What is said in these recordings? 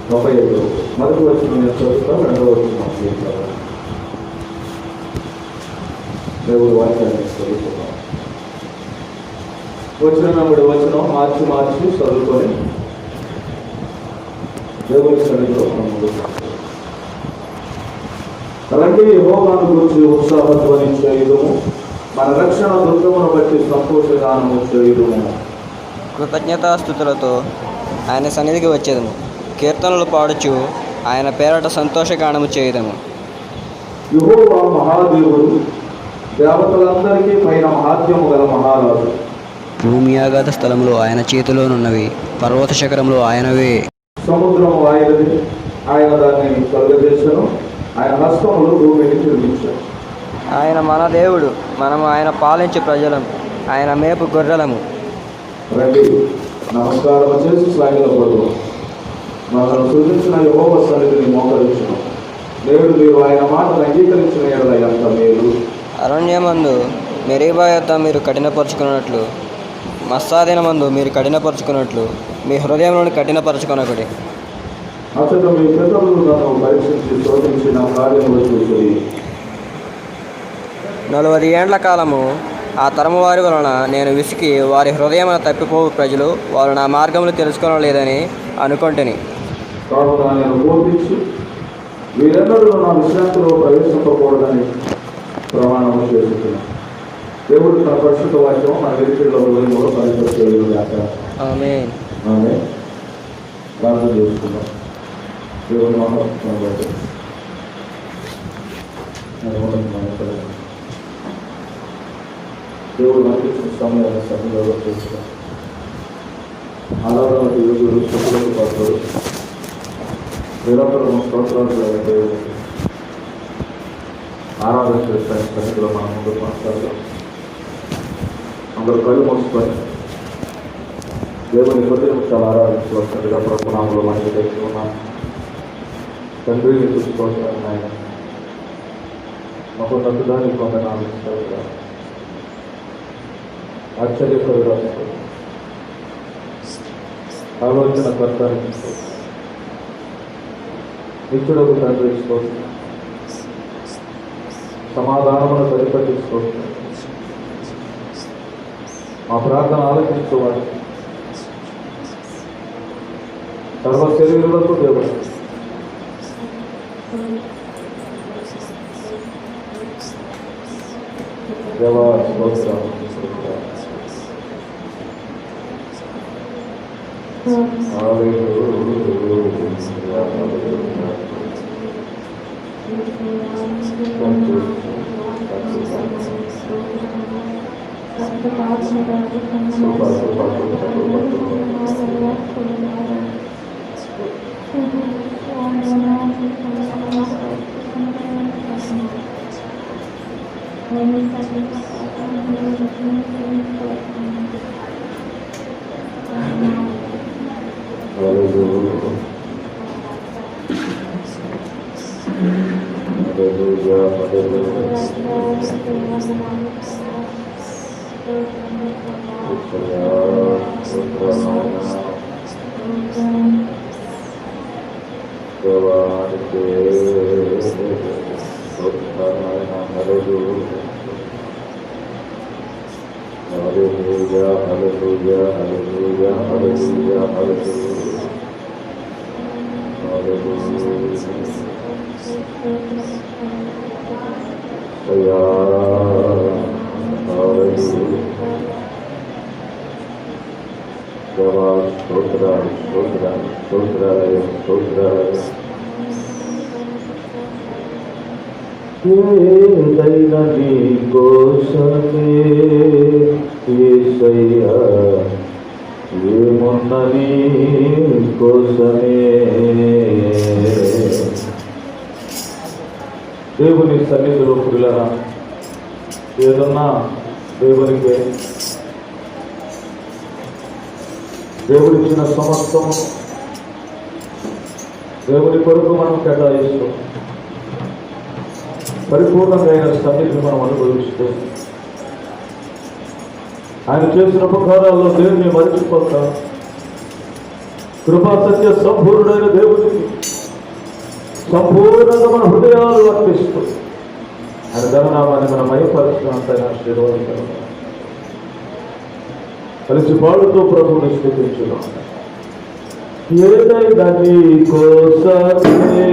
35 మొదటి వచ్చిన నేను చదువుతాను, రెండవ వచ్చిన దేవుడు వాక్యాన్ని చదువుతున్నాం. వచ్చిన వెంబడి వచ్చిన మార్చి చదువుకొని దేవుని సన్నిధిలో మనం ముందుకు రండి. యెహోవాను గురించి ఉత్సాహధ్వని చేయుదుము, మన రక్షణ దుర్గమును బట్టి సంతోషగానము చేయుదుము. కృతజ్ఞతాస్తుతులతో ఆయన సన్నిధికి వచ్చేదము, కీర్తనలు పాడుచు ఆయన పేరట సంతోషగానము చేయుదము. యెహోవా మహాదేవుడు, దేవతలందరికీ పైన మహాత్యము గల మహారాజు. భూమి ఆగాధ స్థలంలో ఆయన చేతిలోనున్నవి, పర్వత శిఖరంలో ఆయనవే. సముద్రము ఆయనది, ఆయన దాన్ని కలుగజేసెను, ఆయన హస్తములు భూమిని నిర్మించారు. ఆయన మన దేవుడు, మనము ఆయన పాలించే ప్రజలము, ఆయన మేపు గొర్రెలము. రండి, నమస్కారం చేసి సాగిలపడు. మనల్ని సృజించిన యెహోవా సన్నిధిని మోకరించును. నేడు మీరు ఆయన మాటను అంగీకరించిన ఎడల ఎంత మేలు. అరణ్యమందు మెరీబా యొద్ద మీరు కఠినపరుచుకున్నట్లు, మస్సాదినమందు మీరు కఠినపరుచుకున్నట్లు మీ హృదయంలోని కఠినపరచుకొనకుడి. అతడు మీ పితరులు నన్ను పరీక్షించి శోధించిన కార్యములు చూసి 40 ఏండ్ల కాలము ఆ తరము వారి వలన నేను విసికి, వారి హృదయమున తప్పిపోవు ప్రజలు వారు నా మార్గములు తెలుసుకోలేదని అనుకొంటిని. కావున నేను బోధించి వీరెన్నడూ నా విశ్రాంతిలో ప్రవేశింపకూడదని ప్రమాణము చేస్తున్నాను. దేవుడు తన పరిశుద్ధ వాక్యం మన వెలుగులో హృదయంలో పరిశుద్ధ. ఆమేన్. ఆమేన్. ప్రార్థన చేసుకుందాం. దేవుని మహత్వం బట్టి దేవుడు మనకి సమయాన్ని సన్నిధిలో చేస్తాం. ఆరాధన యోగులు శుభ్రులకు పాత్రలు నిరంతరం స్తోత్రాలు దేవుడు ఆరాధన చేస్తాను. సన్నిధిలో మనం ముందు మాట్లాడతాం. అందరూ కళ్ళు మూసుకొని దేవుని 10 నిమిషాలు ఆరాధించవలసిందిగా ప్రభునామంలో మనకి తెలుసుకున్నాం. తండ్రిని చూసుకోవచ్చాను ఆయన మహోన్నతుడాన్ని కొందనాలు ఆశ్చర్యకరుడు, ఆలోచన కర్తానికి నిత్యుడకు తండ్రి తీసుకోవచ్చు, సమాధానమును సరిపట్టించుకోవచ్చు. మా ప్రార్థన ఆలోచించుకోవాలి. సర్వ శరీరులకు దేవుడు దేవా స్తోత్రం. ఏదైనా నీ కోసమే యేసయ్యా, ఏమున్న నీ కోసమే. దేవుని సన్నిధిలో పిల్లరా, ఏదన్నా దేవునికి దేవుడిచ్చిన సమస్తం దేవుని కొరకు మనం కేటాయిస్తాం. పరిపూర్ణమైన సన్నిధిని మనం అనుభవిస్తూ ఆయన చేసిన ఉపకారాల్లో దేవుని మరిచిపోతాం. కృపా సత్య సంపూర్ణుడైన దేవుడికి సంపూర్ణంగా మన హృదయాలు అర్పిస్తూ ఆయన ధర్మనామాన్ని మనం మయపరుస్తున్నంతగా ఆశీర్వాదం కలిసి పాడుతూ ప్రభువుని స్తుతించుదాం. ఏదైనా నీ కోసమే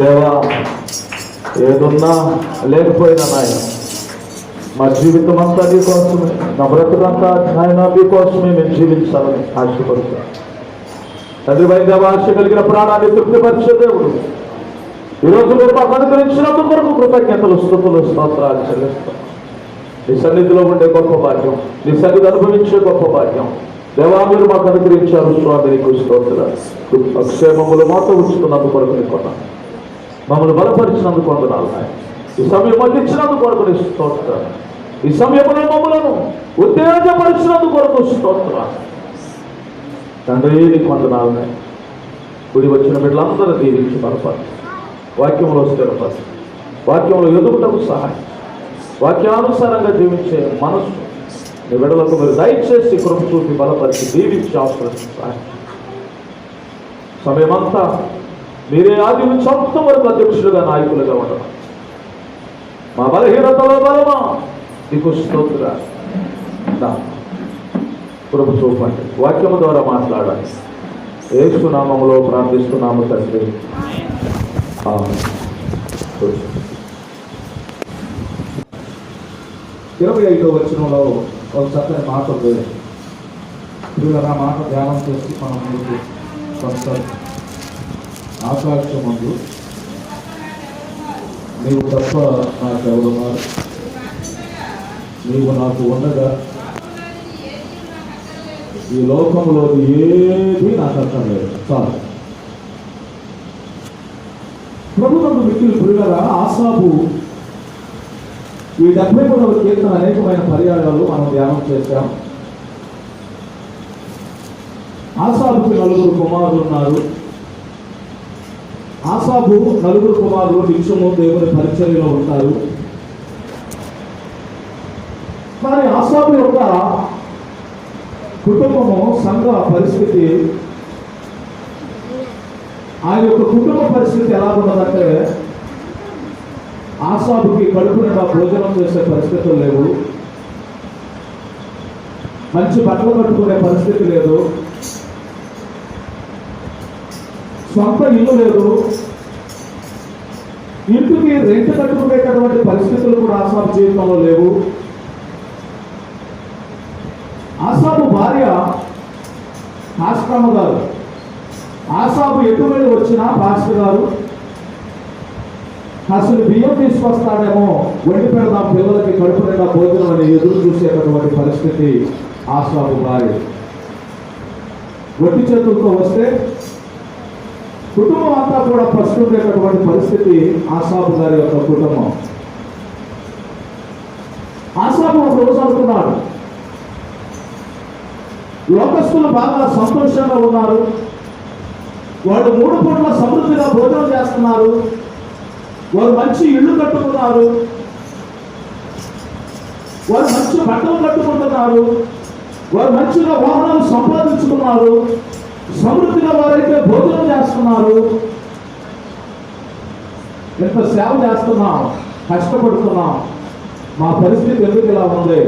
దేవా, ఏదున్నా లేకపోయినా నాయన మా జీవితం అంతా నీ కోసమే, నా బ్రతుకంతా నాయన నీ కోసమే మేము జీవించాలని ఆశపడతాం. తండ్రి వైద్య ఆశ కలిగిన ప్రాణాన్ని తృప్తిపరిచే దేవుడు ఈరోజు మీరు మాకు అనుగ్రహించినందుకు కొరకు కృతజ్ఞతలు, స్తుతులు, స్తోత్రాలు చెల్లిస్తాం. నీ సన్నిధిలో ఉండే గొప్ప భాగ్యం, నీ సన్నిధి అనుభవించే గొప్ప భాగ్యం దేవా మీరు మాకు అనుగ్రహించారు. స్వామి నీకు స్తోత్రాలు. క్షేమములు మాతో ఉంచుతున్నందుకు కొరకు నీ కొన్నాం, మమ్మల్ని బలపరిచినందుకు వందనాలు. ఈ సమయం అందించినందుకు కొరకు నీ స్తోత్రాలు. ఈ సమయంలో మమ్మలను ఉత్తేజపరిచినందుకు కొరకు స్తోత్రాలు. తండ్రి నీకు వందనాలు. గుడి వచ్చిన బిడ్డలందరూ దీవించి బలపరి, వాక్యంలో స్థిరపరి, వాక్యంలో ఎదుగుటకు సహాయం, వాక్యానుసారంగా జీవించే మనసు నీ బిడ్డలకు మీరు దయచేసి కృప చూపి బలపరిచి దీవించి ఆశ్రయిస్తాయి. సమయమంతా మీరే ఆది నుంచి అంతం వరకు అధ్యక్షులుగా, నాయకులుగా ఉండడం. మా బలహీనతలో బలమా నీకు స్తోత్రాలు. కృప చూపండి, వాక్యము ద్వారా మాట్లాడాలి. యేసు నామములో ప్రార్థిస్తున్నాము తండ్రి, ఆమేన్. 25వ వచనంలో ఒక చక్కని మాట ఉంది. ఆ మాట ధ్యానం చేసి మనం ముందుకు వస్తాం. ఆకాశమందు నీవు తప్ప నాకెవరున్నారు, నీవు నాకు ఉండగా ఈ లోకంలో ఏది నాకు అర్థం లేదు. చాలు. ప్రభుత్వం మిక్కిలి పురుగల ఆసాబు ఈ 73వ కీర్తన అనేకమైన పర్యాయాలు మనం ధ్యానం చేశాం. ఆసాబుకి 4 కుమారులు ఉన్నారు. ఆసాబు 4 కుమారులు నిత్యము దేవుని పరిచర్యలో ఉంటారు. కానీ ఆసాబు యొక్క కుటుంబము, సంఘ పరిస్థితి, ఆయన యొక్క కుటుంబ పరిస్థితి ఎలా ఉన్నదంటే ఆసాబుకి కడుపు నిండా భోజనం చేసే పరిస్థితులు లేవు, మంచి బట్టలు కట్టుకునే పరిస్థితి లేదు, సొంత ఇల్లు లేదు, ఇంటికి రెంట్ కట్టుకునేటటువంటి పరిస్థితులు కూడా ఆసాబు జీవితంలో లేవు. ఆసాబు భార్య ఆశ్రమ గారు, ఆసాబు ఎటు వెళ్ళి వచ్చినా పాస్టర్ గారు అసలు బియ్యం తీసుకొస్తాడేమో, వండి పెడదాం పిల్లలకి కడుపు నిండా భోజనం అని ఎదురు చూసేటటువంటి పరిస్థితి ఆసాబు భార్య. ఒట్టి చేతులతో వస్తే కుటుంబం అంతా కూడా ప్రశ్నించేటటువంటి పరిస్థితి ఆసాబు గారి యొక్క కుటుంబం. ఆసాబు ఒక రోజు అనుకున్నాడు, లోకస్తులు బాగా సంతోషంగా ఉన్నారు, వాళ్ళు 3 పూట్ల సమృద్ధిగా భోజనం చేస్తున్నారు, వారు మంచి ఇళ్ళు కట్టుకున్నారు, వారు మంచి బట్టలు కట్టుకుంటున్నారు, వారు మంచిగా వాహనాలు సంపాదించుకున్నారు, సమృద్ధిగా వారైతే భోజనం చేస్తున్నారు, ఎంత సేవ చేస్తున్నాం, కష్టపడుతున్నాం, మా పరిస్థితి ఎందుకు ఇలా ఉంది,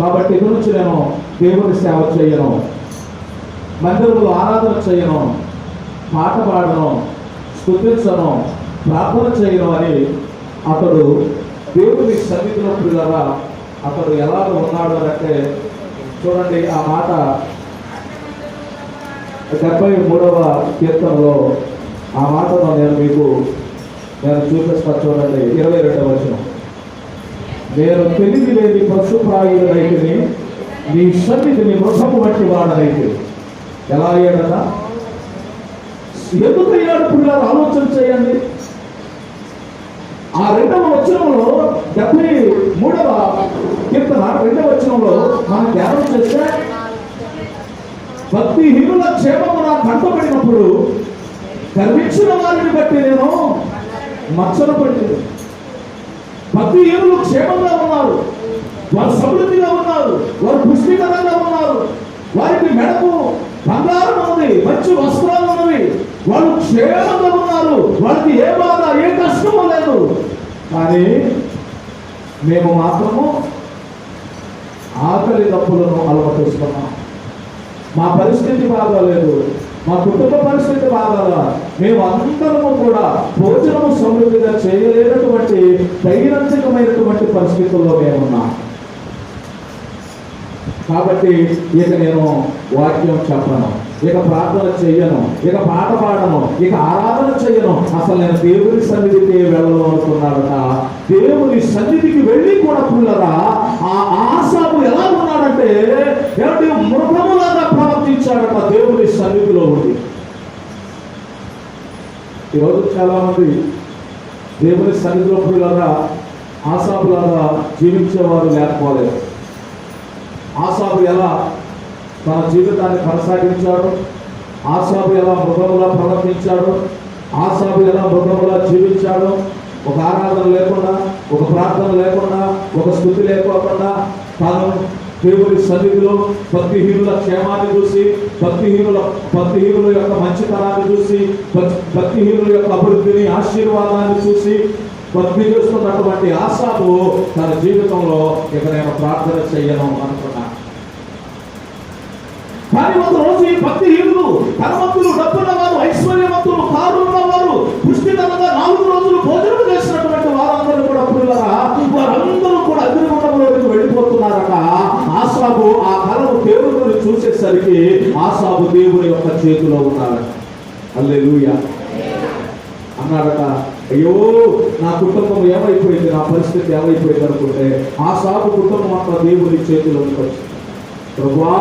కాబట్టి ఇక నుంచి నేను దేవుని సేవ చేయను, మందిరంలో ఆరాధన చేయను, పాట పాడను, స్తుతించను, ప్రార్థన చేయడం అని అతడు దేవుని సన్నిధిలో పిల్లరా అతడు ఎలాగ ఉన్నాడు అంటే చూడండి ఆ మాట 73వ కీర్తనలో ఆ మాటను నేను చూపిస్తాను. చూడండి 22వ వచనం. నేను తెలివి లేని పశుప్రాయులనైతిని, నీ సన్నిధిని మృగము వంటి వాడనైతే. ఎలా అయ్యాడట? ఎందుకు అయ్యాడు పిల్లలు ఆలోచన చేయండి. ఆ 2వ వచనంలో 73వ కీర్తన 2వ వచనంలో మనం ధ్యానం చేస్తే భక్తిహీనుల క్షేమము నా కంటపడినప్పుడు గర్వించిన వారిని బట్టి నేను మచ్చన పడింది. భక్తిహీనులు క్షేమంగా ఉన్నారు, వారు సమృద్ధిగా ఉన్నారు, వారు పుష్టికరంగా ఉన్నారు, వారికి మెడకు బంగారం ఉంది, మంచి వస్త్రాలు ఉన్నవి, వాళ్ళు క్షేమంగా ఉన్నారు, వాళ్ళకి ఏ బాధ ఏ కష్టము లేదు. కానీ మేము మాత్రము ఆకలి తప్పులను అలవాటుస్తున్నాం. మా పరిస్థితి బాగాలేదు, మా కుటుంబ పరిస్థితి బాగాలా, మేము అందరము కూడా భోజనము సమృద్ధిగా చేయలేనటువంటి దైనందికమైనటువంటి పరిస్థితుల్లో మేమున్నాం. కాబట్టి ఇక నేను వాక్యం చెప్పను, ఇక ప్రార్థన చెయ్యను, ఇక పాట పాడను, ఇక ఆరాధన చెయ్యను, అసలు నేను దేవుని సన్నిధికి వెళ్ళను అనుకున్నాడట. దేవుని సన్నిధికి వెళ్ళి కూడా పిల్లరా ఆ ఆసాపు ఎలా ఉన్నాడంటే ఏమిటి మృగములాగా ప్రవర్తించాడట దేవుని సన్నిధిలో ఉండి. ఈరోజు చాలా మంది దేవుని సన్నిధిలో పిల్లరా ఆసాపులాగా జీవించేవారు లేకపోలేదు. ఆసాపు ఎలా తన జీవితాన్ని కొనసాగించాడు, ఆసాపు ఎలా మృగములా ప్రవర్తించాడు, ఆసాపు ఎలా మృగములా జీవించాడు. ఒక ఆరాధన లేకుండా, ఒక ప్రార్థన లేకుండా, ఒక స్థుతి లేకోకుండా తాను దేవుని సన్నిధిలో భక్తిహీనుల క్షేమాన్ని చూసి, భక్తిహీనుల యొక్క మంచితనాన్ని చూసి, భక్తిహీనుల యొక్క అభివృద్ధిని ఆశీర్వాదాన్ని చూసి భక్తి చేస్తున్నటువంటి ఆసాపు తన జీవితంలో ఇక నేను ప్రార్థన చెయ్యను అనుకున్నా. కానీ ఒక రోజు ఈ భక్తిహీనులు, ధనవంతులు, డబ్బున్న వారు, ఐశ్వర్యవంతులు, కారు ఉన్నవారు, పుష్టికరంగా 4 రోజులు భోజనం చేసినటువంటి వారందరూ కూడా వారందరూ కూడా అగ్నిగుండంలోకి వెళ్ళిపోతున్నారట. ఆసాపు ఆ కలము దేవుని చూసేసరికి ఆసాపు దేవుని యొక్క చేతిలో ఉన్నాడట. హల్లెలూయా అన్నాడట. అయ్యో నా కుటుంబం ఏమైపోయింది, నా పరిస్థితి ఏమైపోయింది అనుకుంటే ఆసాపు కుటుంబం అంతా దేవుని చేతిలోకి వచ్చింది. ప్రభువా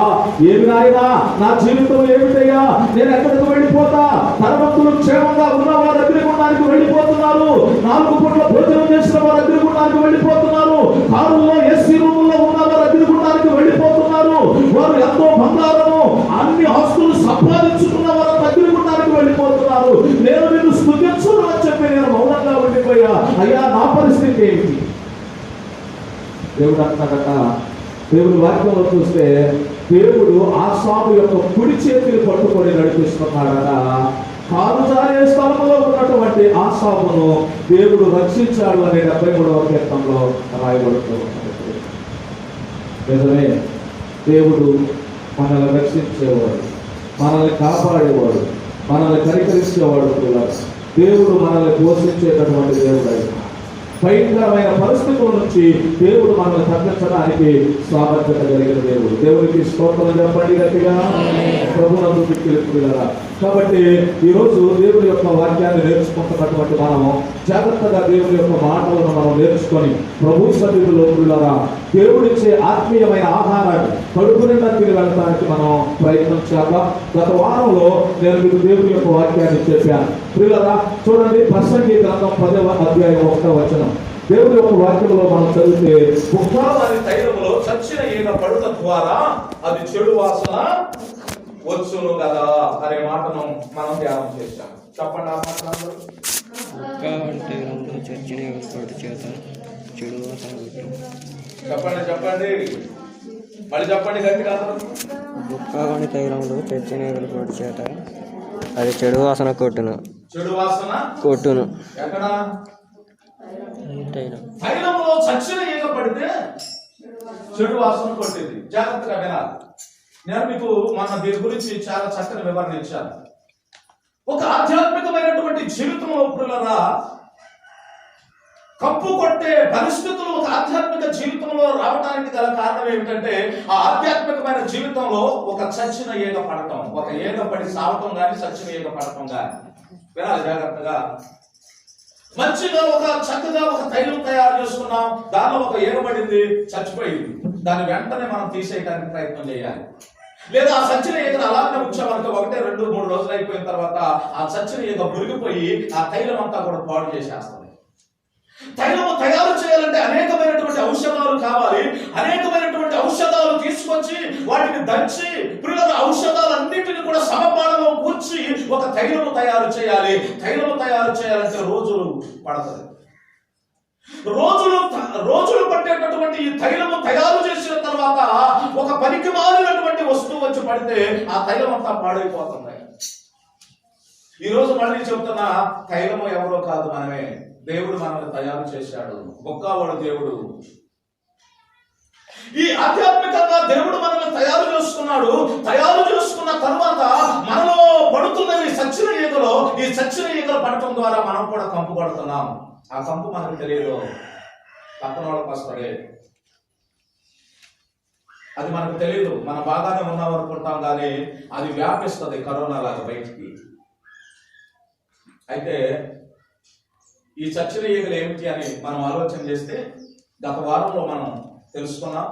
ఏమి నాయనా నా జీవితం ఏమిటయ్యా, నేను ఎక్కడికి వెళ్ళిపోతా? ధనవంతులు క్షేమంగా ఉన్న వారు అగ్నిగుండానికి వెళ్ళిపోతున్నారు, 4 పూట్ల భోజనం చేసిన వారు అగ్నిగుండానికి వెళ్ళిపోతున్నారు, కారుల్లో ఏసీ రూముల్లో ఉన్న వారు అగ్నిగుండానికి వెళ్ళిపోతున్నారు, వారు ఎంతో బంగారము అన్ని ఆస్తులు సంపాదించుకున్న వారు అగ్నిగుండానికి వెళ్ళిపోతున్నారు. నేను నిన్ను స్తుతించను అని చెప్పి నేను మౌనంగా ఉండిపోయా. అయ్యా నా పరిస్థితి ఏమిటి? దేవుడు అంటాడట, దేవుని వాక్యంలో చూస్తే దేవుడు ఆసాపు యొక్క కుడి చేతిని పట్టుకొని నడిపిస్తున్నాడట. కారు జారే స్థలంలో ఉన్నటువంటి ఆసాపును దేవుడు రక్షించాడు అనే 73వ కీర్తనలో రాయబడుతూ ఉన్నది. నిజమే, దేవుడు మనల్ని రక్షించేవాడు, మనల్ని కాపాడేవాడు, మనల్ని కనికరించేవాడు కూడా. దేవుడు మనల్ని పోషించేటటువంటి దేవుడు అయినా భయంకరమైన పరిస్థితుల నుంచి దేవుడు మనల్ని తప్పించడానికి సామర్థ్యత కలిగిన దేవుడు. దేవునికి స్తోత్రం చెప్పండి గట్టిగా. ప్రభునందు పిల్లరా. కాబట్టి ఈరోజు దేవుడి యొక్క వాక్యాన్ని నేర్చుకుంటున్నటువంటి మనము జాగ్రత్తగా దేవుడి యొక్క మాటలను మనం నేర్చుకొని ప్రభు సన్నిధిలో పిల్లరా దేవుడిచ్చే ఆత్మీయమైన ఆహారాన్ని కడుపు నిండా తిరిగి వెళ్ళడానికి మనం ప్రయత్నం చేద్దాం. గత వారంలో నేను మీకు దేవుడి యొక్క వాక్యాన్ని చెప్పాను. పిల్లరా చూడండి, ప్రసంగి గ్రంథం 10వ అధ్యాయం 1వ వచనం. దేవుడి యొక్క వాక్యంలో మనం చదివితే ముఖావారి తైలములో చచ్చిన ఈయన పడుట ద్వారా అది చెడు వాసన వచ్చును కదా అనే మాటను మనం ధ్యానం చేశాం. చెప్పండి ఆ మాట అందరూ. చెప్పండి మళ్ళీ చెప్పండి గట్టిగా. బుక్కాని తైలంలో చచ్చిన వెలుపడి చేత అది చెడు వాసన కొట్టును. చెడు వాసన కొట్టును. ఎక్కడ? తైలంలో చచ్చిన ఈగ పడితే చెడు వాసన కొట్టేది. జాగ్రత్తగా వినాలి. నేను మీకు మన దీని గురించి చాలా చక్కని వివరణ ఇచ్చాను. ఒక ఆధ్యాత్మికమైనటువంటి జీవితంలో ప్రియులారా కప్పు కొట్టే పరిస్థితులు ఒక ఆధ్యాత్మిక జీవితంలో రావడానికి గల కారణం ఏమిటంటే ఆ ఆధ్యాత్మికమైన జీవితంలో ఒక చచ్చిన ఈగ పడటం, ఒక ఈగ పడి సావటం కానీ చచ్చిన ఈగ పడటం కానీ. వినాలి జాగ్రత్తగా. మంచిగా చక్కగా ఒక తైలం తయారు చేసుకున్నాం, దానిలో ఒక ఈగ పడింది, చచ్చిపోయింది. దాన్ని వెంటనే మనం తీసేయడానికి ప్రయత్నం చేయాలి. లేదా ఆ చచ్చిన ఈగను అలాగే ఉంచామనుకో, 1, 2, 3 రోజులు అయిపోయిన తర్వాత ఆ చచ్చిన ఈగ మురిగిపోయి ఆ తైలం అంతా కూడా పాడు చేసేస్తుంది. తైలము తయారు చేయాలంటే అనేకమైనటువంటి ఔషధాలు కావాలి. అనేకమైనటువంటి ఔషధాలు తీసుకొచ్చి వాటిని దంచి ప్రియుల ఔషధాలన్నింటినీ కూడా సమపాలలో కూర్చి ఒక తైలము తయారు చేయాలి. తైలము తయారు చేయాలంటే రోజులు పడుతుంది. రోజులు పట్టేటటువంటి ఈ తైలము తయారు చేసిన తర్వాత ఒక పనికి మారినటువంటి వస్తువు వచ్చి పడితే ఆ తైలం అంతా పాడైపోతుంది. ఈ రోజు మళ్ళీ చెబుతున్నా, తైలము ఎవరో కాదు, మనమే. దేవుడు మనల్ని తయారు చేశాడు. గొప్పవాడు దేవుడు. ఈ ఆధ్యాత్మికంగా దేవుడు మనల్ని తయారు చేసుకున్నాడు. తయారు చేసుకున్న తర్వాత మనలో పడుతున్న ఈ సచ్చిన ఈగలో, ఈ సచ్చిన ఈగలు పడటం ద్వారా మనం కూడా కంపు పడుతున్నాం. ఆ కంపు మనకు తెలియదు, పక్కన వాళ్ళకి వస్తాడే, అది మనకు తెలియదు. మన బాగానే ఉన్నాం అనుకుంటాం, కానీ అది వ్యాపిస్తుంది కరోనా లాగా బయటికి. అయితే ఈ చచ్చిన ఈగలు ఏమిటి అని మనం ఆలోచన చేస్తే గత వారంలో మనం తెలుసుకున్నాం.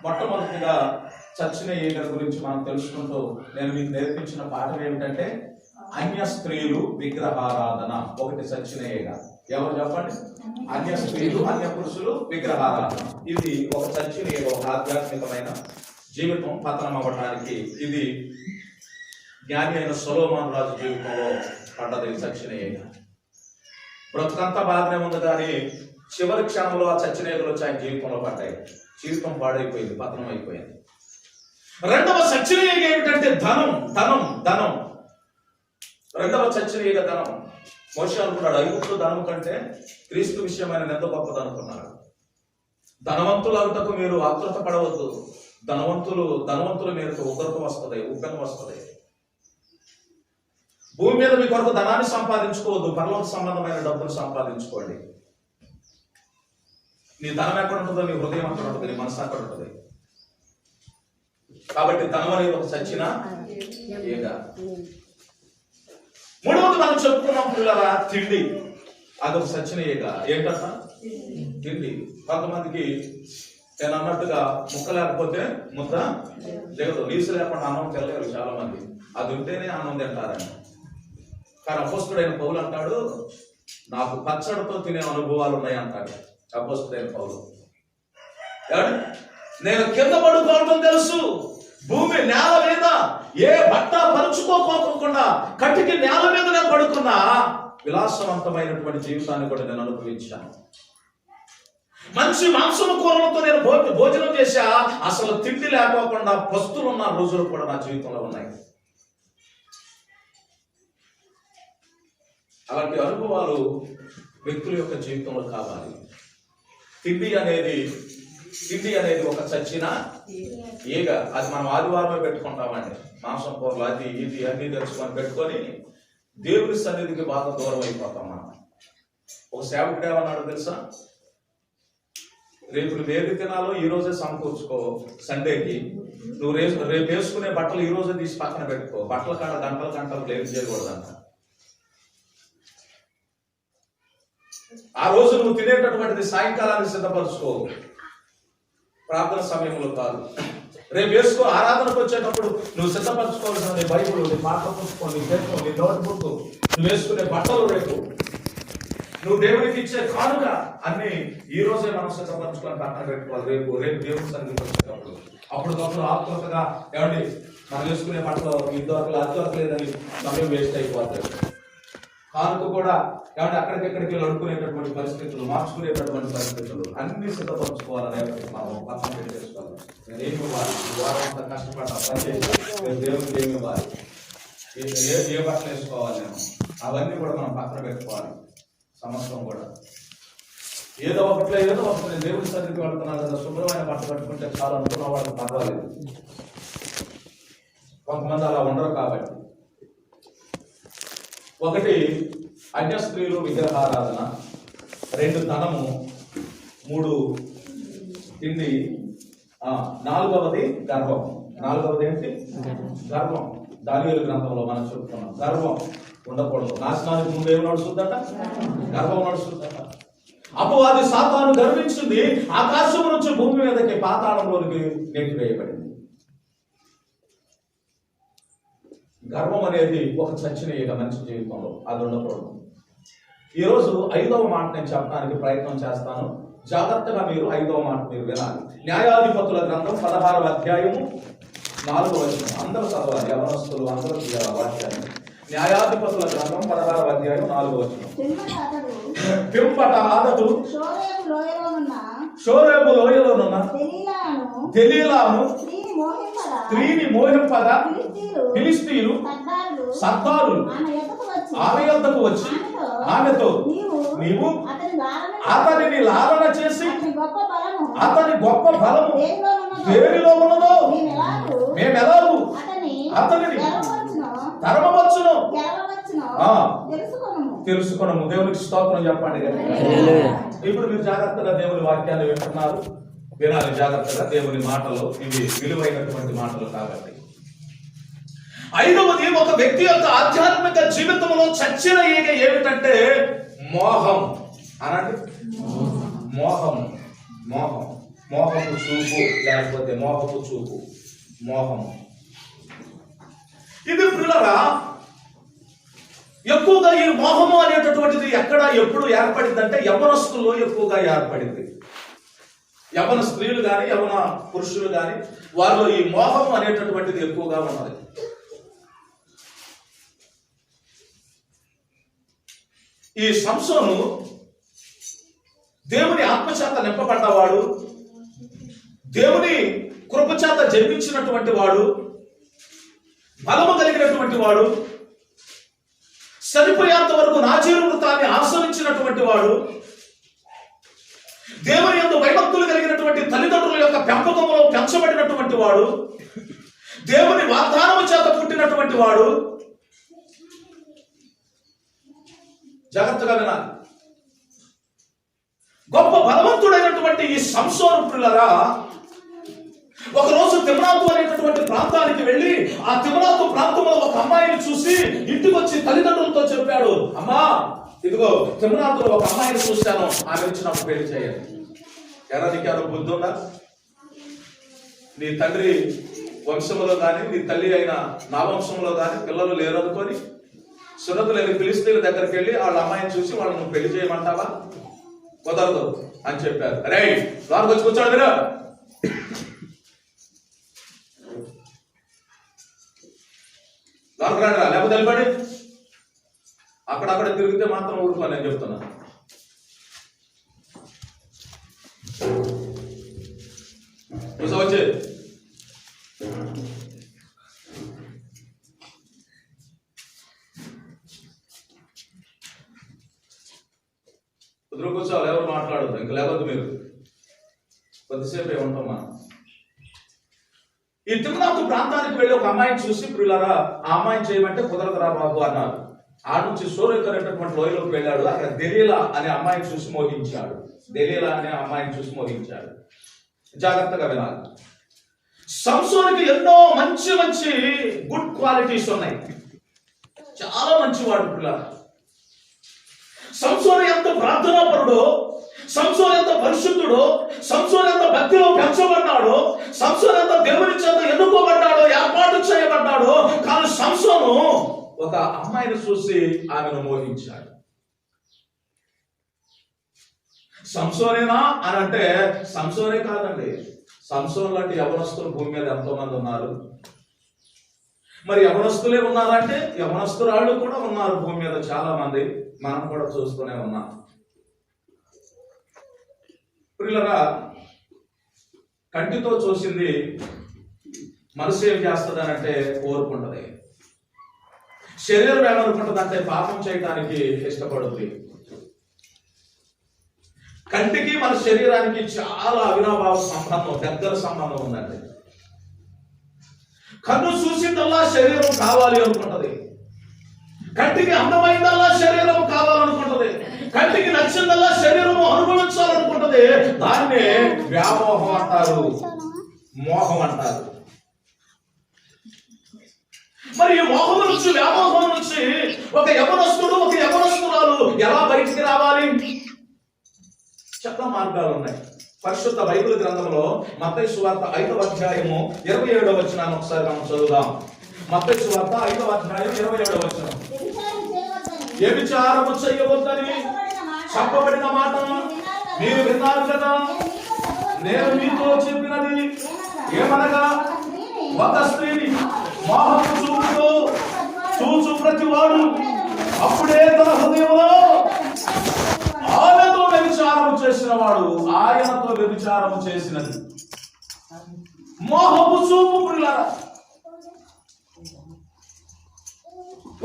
మొట్టమొదటిగా చచ్చిన ఈగల గురించి మనం తెలుసుకుంటూ నేను మీకు నేర్పించిన పాఠం ఏమిటంటే అన్య స్త్రీలు విగ్రహారాధన. ఒకటి చచ్చిన ఈగ. ఎవరు చెప్పండి? అన్య స్త్రీలు, అన్య పురుషులు విగ్రహారాధన. ఇది ఒక చచ్చిన ఈగ, ఒక ఆధ్యాత్మికమైన జీవితం పతనం అవ్వడానికి. ఇది జ్ఞాని అయిన సొలొమోను రాజు జీవితంలో పడ్డది చచ్చిన ఈగ. బ్రతుకంతా బాగానే ఉంది, కానీ చివరి క్షణంలో ఆ చచ్చిన ఈగలు వచ్చి ఆయన జీవితంలో పడ్డాయి. జీవితం పాడైపోయింది, పతనం అయిపోయింది. రెండవ చచ్చిన ఈగ ఏమిటంటే ధనం. ధనం ధనం రెండవ చచ్చిన ఈగ ధనం. మోషే అనుకున్నాడు, ఐగుప్తు ధనం కంటే క్రీస్తు విషయమైన ఎంతో గొప్పది అనుకున్నాడు. ధనవంతులు అంతకు మీరు ఆతృత పడవద్దు. ధనవంతుల మీదకు ఉగ్రత వస్తుంది, ఉగ్రత వస్తుంది. భూమి మీద మీ కొరకు ధనాన్ని సంపాదించుకోవద్దు, పరలోక సంబంధమైన డబ్బులు సంపాదించుకోండి. నీ ధనం ఎక్కడ ఉంటుందో నీ హృదయం అక్కడ ఉంటుంది, నీ మనసు అక్కడ ఉంటుంది. కాబట్టి ధనం అనేది ఒక చచ్చిన ఈగ. మూడవది మనం చెప్పుకున్నాం పిల్లరా, తిండి. అదొక చచ్చిన ఈగ. ఏంటంట? తిండి. కొంతమందికి నేను అన్నట్టుగా ముక్క లేకపోతే ముద్ద లేదు, నీసు లేకుండా అన్నం తినలేరు చాలా మంది. అది ఉంటేనే అన్నం తింటారని. కానీ అపోస్తుడైన పౌలు అంటాడు, నాకు పచ్చడితో తినే అనుభవాలు ఉన్నాయి అంటాడు అపోస్తుడైన పౌలు. నేను కింద పడుకోవటం తెలుసు, భూమి నేల మీద ఏ బట్ట పరుచుకోకుండా కట్టికి నేల మీద నేను పడుకున్నా విలాసవంతమైనటువంటి జీవితాన్ని కూడా నేను అనుభవించాను. మంచి మాంసము కూరలతో నేను భోజనం చేశా. అసలు తిండి లేకోకుండా పస్తులున్న రోజులు కూడా నా జీవితంలో ఉన్నాయి. అలాంటి అనుభవాలు వ్యక్తుల యొక్క జీవితంలో కావాలి. తిండి అనేది ఒక చచ్చిన ఈగ. అది మనం ఆదివారమే పెట్టుకుంటామండి. మాంసం కూరలు అది ఇది అన్ని తెచ్చుకొని పెట్టుకొని దేవుని సన్నిధికి బాగా దూరం అయిపోతాం మనం. ఒక సేవకుడు ఏమన్నాడు తెలుసా? రేపు నువ్వు ఏది తినాలో ఈ రోజే సమకూర్చుకో. సండేకి నువ్వు రేపు వేసుకునే బట్టలు ఈ రోజే తీసి పక్కన పెట్టుకో. బట్టల కాడ గంటలు లేట్ చేయకూడదంట. ఆ రోజు నువ్వు తినేటటువంటిది సాయంకాలానికి సిద్ధపరచుకో, ప్రార్థన సమయంలో కాదు. రేపు వేసుకో, ఆరాధనకు వచ్చేటప్పుడు నువ్వు సిద్ధపరచుకోవాల్సిన నీ బైబుల్, నీ పాఠం పుస్తకం, నీ పేరు, నీ నోట్బుక్, నువ్వు వేసుకునే బట్టలు, రేపు నువ్వు దేవుడికి ఇచ్చే కానుక అన్ని ఈ రోజే మనం సిద్ధపరచుకొని పక్కన పెట్టుకోవాలి. రేపు దేవుడి సన్నిధికి వచ్చేటప్పుడు అప్పుడు ఆత్మకగా ఏమండి మనం వేసుకునే బట్టలు ఇద్దరు అర్థలేదని సమయం వేస్ట్ అయిపోతాయి. కానుక కూడా ఏమంటే అక్కడికెక్కడికి అడుక్కునేటటువంటి పరిస్థితులు, మార్చుకునేటటువంటి పరిస్థితులు అన్ని సిద్ధపరచుకోవాలని మనం పక్కన పెట్టి చేసుకోవాలి. నేను ఏమి ఇవ్వాలి, వారం అంతా కష్టపడ్డా పనిచేసి దేవుడికి ఏమి ఇవ్వాలి, ఏ బట్టలు వేసుకోవాలి, నేను అవన్నీ కూడా మనం పక్కన పెట్టుకోవాలి. సమస్తం కూడా ఏదో ఒకటి దేవుడి సన్నిధికి వెళ్తున్నాను కదా, శుభ్రమైన బట్ట కట్టుకుంటే చాలా అనుకున్న వాళ్ళకి పర్వాలేదు. కొంతమంది అలా ఉండరు కాబట్టి ఒకటి అన్య స్త్రీలు విగ్రహారాధన, 2 ధనము, 3 తిండి, 4వది గర్వం. 4వది ఏంటి? గర్వం. దానియేలు గ్రంథంలో మనం చెప్పుకున్నాం గర్వం ఉండకూడదు. నాశనానికి ముందు ఏమి నడుస్తుందట? గర్వం నడుస్తుందట. అపవాది సాతాను గర్వించింది, ఆకాశం నుంచి భూమి మీదకి పాతాళంలోనికి నెట్టివేయబడింది. గర్వం అనేది ఒక చచ్చిన ఈగ మనిషి జీవితంలో, అది ఉండకూడదు. ఈరోజు 5వ మాట నేను చెప్పడానికి ప్రయత్నం చేస్తాను. జాగ్రత్తగా మీరు 5వ మాట మీరు వినాలి. న్యాయాధిపతుల గ్రంథం 16వ అధ్యాయము 4వ వచనం. అందరూ చదవాలి, యవనస్తులు అందరూ వాక్యాన్ని. న్యాయాధిపతుల గ్రంథం 16వ అధ్యాయం 4వ వచనం. పిమ్మట అతడు షోరేబు లోయలోనున్న దెలీలాను స్త్రీని మోహింపగా ఫిలిష్తీయులు సర్దారులు ఆమె యొద్దకు వచ్చి ఆమెతో, నీవు అతనిని లాలన చేసి అతని గొప్ప బలము దేనిలో ఉన్నదో మేమెలాగూ అతనిని తరమవచ్చును తెలుసుకున్నాము. దేవునికి స్తోత్రం చెప్పండి. ఇప్పుడు మీరు జాగ్రత్తగా దేవుని వాక్యాన్ని వింటున్నారు, వినాలి జాగ్రత్తగా. దేవుని మాటలు ఇవి విలువైనటువంటి మాటలు కాబట్టి. 5వది, ఒక వ్యక్తి యొక్క ఆధ్యాత్మిక జీవితంలో చచ్చిన ఈగ ఏమిటంటే మోహం. అనండి, మోహం. మోహం, మోహపు చూపు, లేకపోతే మోహపు చూపు, మోహం. ఇది పిల్లరా ఎక్కువగా ఈ మోహము అనేటటువంటిది ఎక్కడ ఎప్పుడు ఏర్పడింది అంటే యవనస్తుల్లో ఎక్కువగా ఏర్పడింది. యవన స్త్రీలు కానీ యవన పురుషులు కానీ వారిలో ఈ మోహము అనేటటువంటిది ఎక్కువగా ఉన్నది. ఈ సంసోను దేవుని ఆత్మచేత నింపబడ్డవాడు, దేవుని కృపచేత జన్మించినటువంటి వాడు, బలము కలిగినటువంటి వాడు, చనిపోయేంత వరకు నాజీరు వృతాన్ని ఆశ్రయించినటువంటి వాడు, దేవుని యందు భయభక్తులు కలిగినటువంటి తల్లిదండ్రుల యొక్క పెంపకంలో పెంచబడినటువంటి వాడు, దేవుని వాగ్దానము చేత పుట్టినటువంటి వాడు. జాగ్రత్తగా వినాలి. గొప్ప బలవంతుడైనటువంటి ఈ సంసోను పిల్లరా ఒకరోజు తిమ్నాతు అనేటటువంటి ప్రాంతానికి వెళ్ళి ఆ తిమ్నాతు ప్రాంతంలో ఒక అమ్మాయిని చూసి ఇంటికి వచ్చి తల్లిదండ్రులతో చెప్పాడు, అమ్మా ఇదిగో తిమ్నాతులో ఒక అమ్మాయిని చూశాను, ఆమె వచ్చి నాకు పెళ్లి చేయాలి. నీకు బుద్ధి ఉందా? నీ తండ్రి వంశంలో కానీ నీ తల్లి అయిన నా వంశంలో కానీ పిల్లలు లేరు అనుకొని సున్నతులేని ఫిలిష్తీయుల దగ్గరికి వెళ్ళి వాళ్ళ అమ్మాయిని చూసి వాళ్ళని నువ్వు పెళ్లి చేయమంటావా? కుదరదు అని చెప్పారు. అరే లోపలికి వచ్చి కూర్చోండి మీరు. లోపలికి రండి, లేకపోతే వెళ్ళిపడి. అక్కడక్కడ తిరిగితే మాత్రం ఊరుకోని నేను చెప్తున్నా. వచ్చి కుదురు కూర్చోవాలి, ఎవరు మాట్లాడదు. ఇంక లేవద్దు మీరు, కొద్దిసేపు ఏముంటాం మనం. ఈ తిమ్నాతు ప్రాంతానికి వెళ్ళి ఒక అమ్మాయిని చూసి ప్రియులారా ఆ అమ్మాయిని చేయమంటే కుదరదురా బాబు అన్నారు. ఆ నుంచి సోరేకర్ అనేటటువంటి లోయలోకి వెళ్ళాడు. అక్కడ దెలీలా అనే అమ్మాయిని చూసి మోహించాడు. దెలీలా అనే అమ్మాయిని చూసి మోహించాడు. జాగ్రత్తగా వినాలి. సంసోనుకి ఎన్నో మంచి మంచి గుడ్ క్వాలిటీస్ ఉన్నాయి. చాలా మంచివాడు పిల్లలు. సంసోను ఎంత ప్రార్థనాపరుడో, సంసోను ఎంత పరిశుద్ధుడో, సంసోను ఎంత భక్తిలో పెంచబడ్డాడో, సంసోను ఎంత దేవుని చేత ఎన్నుకోబడ్డాడో, ఏర్పాటు చేయబడ్డాడో. కానీ సంసోను ఒక అమ్మాయిని చూసి ఆమెను మోహించాడు. సంసోనేనా అని అంటే సంసోనే కాదండి. సంసోన్ లాంటి యవనస్తులు భూమి మీద ఎంతో మంది ఉన్నారు. మరి యవనస్తులే ఉన్నారంటే యవనస్తురాళ్ళు కూడా ఉన్నారు భూమి మీద చాలా మంది. మనం కూడా చూస్తూనే ఉన్నాం. ప్రియులరా కంటితో చూసింది మనసు ఏం చేస్తుంది అని అంటే కోరుకుంటది. శరీరం ఏమనుకుంటుంది అంటే పాపం చేయడానికి ఇష్టపడుతుంది. కంటికి మన శరీరానికి చాలా అవినాభావ సంబంధం, దగ్గర సంబంధం ఉందండి. కన్ను చూసిందల్లా శరీరం కావాలి అనుకుంటది, కంటికి అందమైందల్లా శరీరం కావాలనుకుంటది, కంటికి నచ్చిందల్లా శరీరము అనుభవించాలనుకుంటది. దాన్నే వ్యామోహం అంటారు, మోహం అంటారు. మరి ఈ మోహం నుంచి, వ్యామోహం నుంచి ఒక యవనస్తుడు, ఒక యవనస్తురాలు ఎలా బయటికి రావాలి? చాలా మార్గాలు ఉన్నాయి. పరిశుద్ధ బైబిల్ గ్రంథంలో మత్తయి సువార్త 5వ అధ్యాయము 27వ వచనాన్ని ఒకసారి మనం చదువుదాం. మత్తయి సువార్త 5వ అధ్యాయం 27వ వచనం. వ్యభిచారము చేయవద్దని చెప్పబడిన మాట మీరు విన్నారు కదా, నేను మీతో చెప్పినది ఏమనగా, ఒక స్త్రీని మోహపు చూపుతో చూచు ప్రతివాడు అప్పుడే తన హృదయంలో ఆయనతో వ్యభిచారము చేసిన వాడు ఆయనతో వ్యభిచారము చేసినది. మోహపు చూపు ప్రియులారా,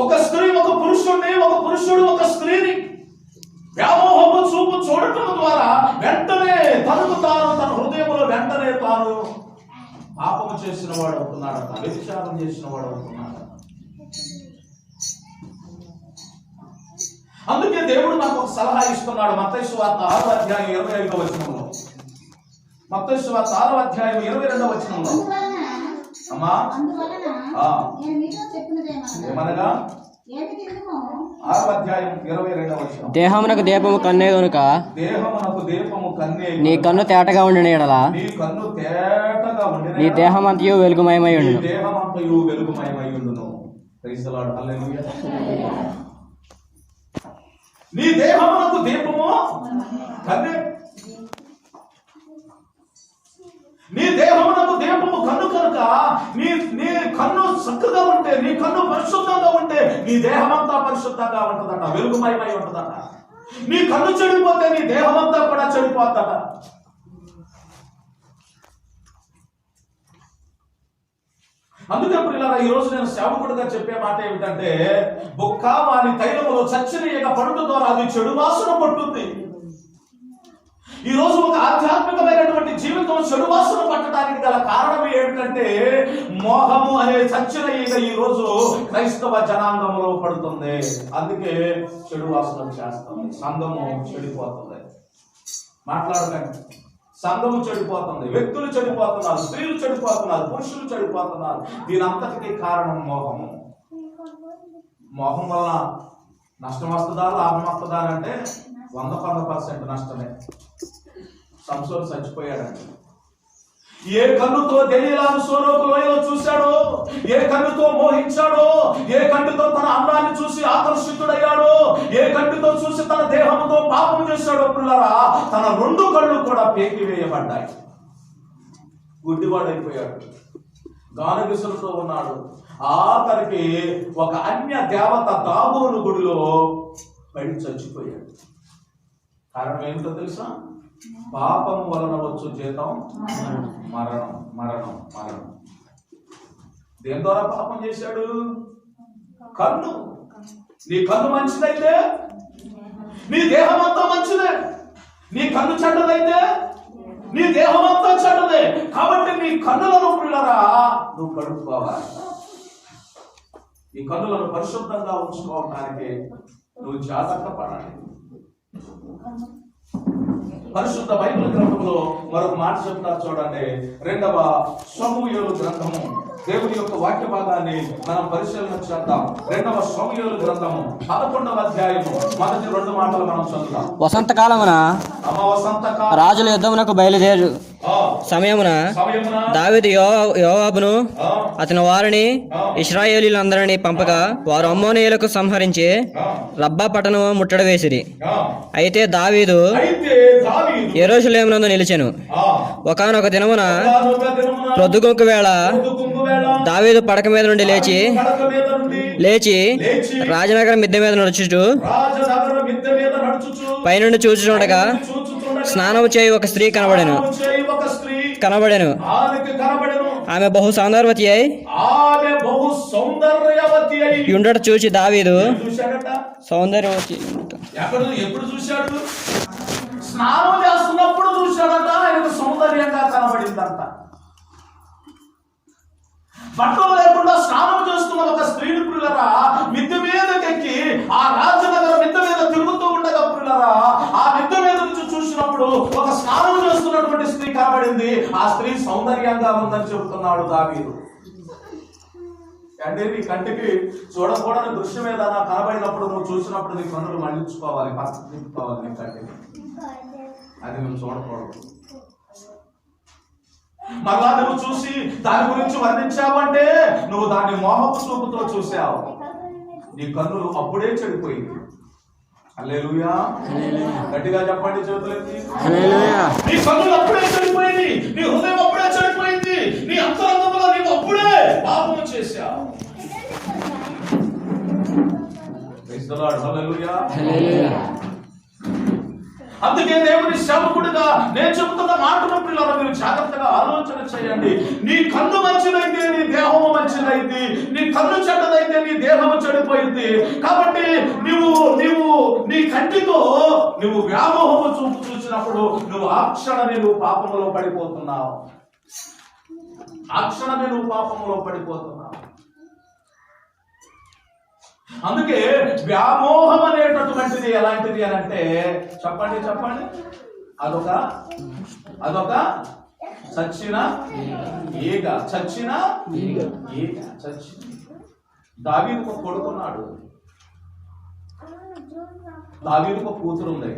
ఒక స్త్రీ ఒక పురుషుడిని, ఒక పురుషుడు ఒక స్త్రీని వ్యామోహపు చూపు చూడటం ద్వారా వెంటనే తనకు తాను, తన హృదయంలో వెంటనే తాను పాపము చేసిన వాడు అవుతున్నాడట, వ్యభిచారం చేసిన వాడు అవుతున్నాడట. అందుకే దేవుడు నాకు ఒక సలహా ఇస్తున్నాడు. మత్తయి సువార్త 6వ అధ్యాయం 25వ వచనంలో, మత్తయి సువార్త 6వ అధ్యాయం 22వ వచనంలో, అమ్మా ఏమనగా 6వ అధ్యాయం 22వ వచనం, దేహమునకు దీపము కన్నే గనుక దేహమునకు దీపము కన్నే నీ కన్ను తేటగా ఉండిన యెడల నీ కన్ను తేటగా ఉండిన నీ దేహమంతయు వెలుగుమయమై ఉండును. నీ దేహమంతయు వెలుగుమయమై ఉండును. ప్రైజ్ ది లార్డ్, హల్లెలూయా. నీ దేహమునకు దీపము కన్నే, నీ దేహమునకు దీపము కన్ను కనుక నీ నీ కన్ను చక్కగా ఉంటే, నీ కన్ను పరిశుద్ధంగా ఉంటే నీ దేహమంతా పరిశుద్ధంగా ఉంటుందట, వెలుగుమయమై ఉంటుందట. నీ కన్ను చెడిపోతే నీ దేహమంతా కూడా చెడిపోద్దట. అందుకే పిల్లరా, ఈ రోజు నేను సేవకుడిగా చెప్పే మాట ఏమిటంటే, బొక్క వాని తైలములో చచ్చిన ఈగ పడుట ద్వారా అది చెడు వాసన పట్టుద్ది. ఈ రోజు ఒక ఆధ్యాత్మికమైనటువంటి జీవితం చెడు వాసన పట్టడానికి గల కారణం ఏమిటంటే, మోహము అనే చచ్చిన ఈగ ఈ రోజు క్రైస్తవ జనాంగంలో పడుతుంది. అందుకే చెడు వాసన చేస్తుంది, సంఘము చెడిపోతుంది. మాట్లాడకండి, సంఘము చెడిపోతుంది, వ్యక్తులు చెడిపోతున్నారు, స్త్రీలు చెడిపోతున్నారు, పురుషులు చెడిపోతున్నారు. దీని అంతటికీ కారణం మోహము. మోహం వల్ల నష్టం వస్తుందా, లాభం వస్తుందా అంటే 100% నష్టమే. సంసోను చచ్చిపోయాడండి. ఏ కన్నుతో దెలీలాను సోరోకు లోయలో చూశాడో, ఏ కన్నుతో మోహించాడో, ఏ కన్నుతో తన అందాన్ని చూసి ఆకర్షితుడయ్యాడో, ఏ కన్నుతో చూసి తన దేహంతో పాపం చేశాడో పిల్లరా, తన 2 కళ్ళు కూడా పేకి వేయబడ్డాయి. గుడ్డివాడైపోయాడు, గానుగిసులతో ఉన్నాడు. ఆఖరికి ఒక అన్య దేవత దాగోను గుడిలో పడి చచ్చిపోయాడు. కారణం ఏమిటో తెలుసా? పాపం వలన వచ్చు జీతం మరణం, మరణం, మరణం. దేని ద్వారా పాపం చేశాడు? కన్ను. నీ కన్ను మంచిదైతే నీ దేహం అంతా మంచిదే, నీ కన్ను చెడ్డదైతే నీ దేహం అంతా చెడ్డదే. కాబట్టి నీ కన్నులను పిల్లరా నువ్వు కడుక్కోవాలి. ఈ కన్నులను పరిశుద్ధంగా ఉంచుకోవడానికి నువ్వు జాగ్రత్త పడాలి. పరిశుద్ధ బైబిల్ గ్రంథంలో మరొక మాట చెప్తారు చూడండి. 2వ సమూయేలు గ్రంథము, దేవుని యొక్క వాక్య భాగాన్ని మనం పరిశీలన చేద్దాం. 2వ సమూయేలు గ్రంథము 11వ అధ్యాయము మొదటి 2 మాటలు మనం చదువుతాం. వసంతకాలమున రాజుల యుద్ధమునకు బయలుదేరు సమయమున దావీదు యోవాబును అతని వారిని ఇశ్రాయేలీయులందరినీ పంపగా వారు అమ్మోనీయులకు సంహరించి రబ్బా పట్టణము ముట్టడి వేసిరి. అయితే దావీదు యెరూషలేమునందు నిలిచెను. ఒకానొక దినమున ప్రొద్దుగుంకు వేళ దావీదు పడక మీద నుండి లేచి రాజనగరం మిద్దె మీద నడుచుచు పైనుండి చూచుచుండగా స్నానము చేయి ఒక స్త్రీ కనబడెను. ఆమె బహు సౌందర్యవతి అయి ఉండట చూచి దావీదు సౌందర్యవతి ఎప్పుడు చూశాడు? స్నానం చేస్తున్నప్పుడు చూశాడట. ఆయనకు సౌందర్యంగా కనబడిందంట. బట్టలు లేకుండా స్నానం చేస్తున్న ఒక స్త్రీని పిల్లరా మిద్దె మీదకెక్కి ఆ రాజనగరం మిద్ద మీద తిరుగుతూ ఉండగా ప్రియులారా, ఆ మిద్ద మీద నుంచి చూసినప్పుడు ఒక స్నానం చేస్తున్నటువంటి స్త్రీ కనబడింది. ఆ స్త్రీ సౌందర్యంగా ఉందని చెబుతున్నాడు దావీదు. అంటే నీ కంటికి చూడకూడని దృశ్యం ఏదైనా కనబడినప్పుడు, నువ్వు చూసినప్పుడు నీ కన్నులు మళ్లించుకోవాలి, పక్కకు తిప్పుకోవాలి. నీ కంటికి అది నువ్వు చూడకూడదు. మరలా నువ్వు చూసి దాని గురించి వర్ణించావంటే నువ్వు దాన్ని మోహపు చూపుతో చూసావు. నీ కన్నులు అప్పుడే చెడిపోయింది. హల్లెలూయా, గట్టిగా చెప్పండి చేతులెత్తి. నీ కన్నులు అప్పుడే చెడిపోయింది, నీ హృదయం అప్పుడే చెడిపోయింది, నీ అంతరంగంలో నీవు అప్పుడే పాపము చేశావు. Praise the lord. హల్లెలూయా. అందుకే దేవుని సేవకుడిగా నేను చెబుతున్న మాటను ప్రియులారా, మీరు జాగ్రత్తగా ఆలోచన చేయండి. నీ కన్ను మంచిదైతే నీ దేహము మంచిదైంది, నీ కన్ను చెడ్డదైతే నీ దేహము చెడిపోయింది. కాబట్టి నీవు నీ కంటితో నువ్వు వ్యామోహము చూసినప్పుడు నువ్వు ఆ క్షణమే నువ్వు పాపములో పడిపోతున్నావు. ఆ క్షణమే నువ్వు పాపములో పడిపోతున్నావు. అందుకే వ్యామోహం అనేటటువంటిది ఎలాంటిది అని అంటే, చెప్పండి అదొక చచ్చిన ఈగ. దావీదుకు ఒక కొడుకున్నాడు, దావీదుకు ఒక కూతురు ఉంది.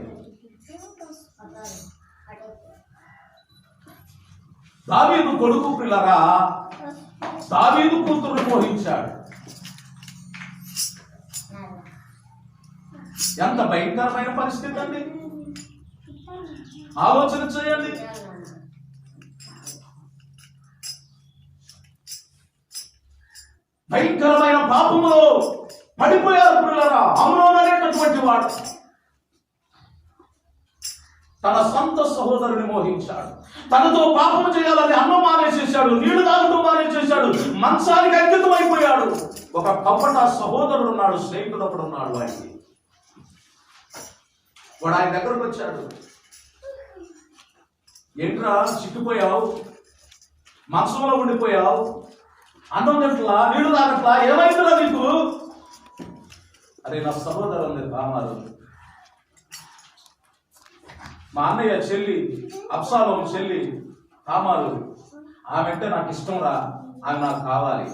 దావీదు కొడుకు పిల్లరా దావీదు కూతురును మోహించాడు. ఎంత భయంకరమైన పరిస్థితి అండి, ఆలోచన చేయండి. భయంకరమైన పాపములో పడిపోయారు ప్రియులారా. అమ్నోను అనేటటువంటి వాడు తన సొంత సహోదరుని మోహించాడు. తనతో పాపం చేయాలని అన్నం మానేసేశాడు, నీళ్లు తాగడం మానేసేశాడు, మంచానికి అంకితం అయిపోయాడు. ఒక కపట సహోదరుడు ఉన్నాడు, స్నేహితుడు ఒకడు ఉన్నాడు. వాడు ఆయన దగ్గరకు వచ్చాడు. ఏంట్రా చిక్కిపోయావు, మంచంలో ఉండిపోయావు, అన్నం తింటలా, నీళ్లు తాగట్లా, ఏమైందిరా నీకు? అరే నా సహోదరు తామారు, మా అన్నయ్య చెల్లి అబ్షాలోము చెల్లి తామారు, ఆమె అంటే నాకు ఇష్టం రా, ఆమె నాకు కావాలి.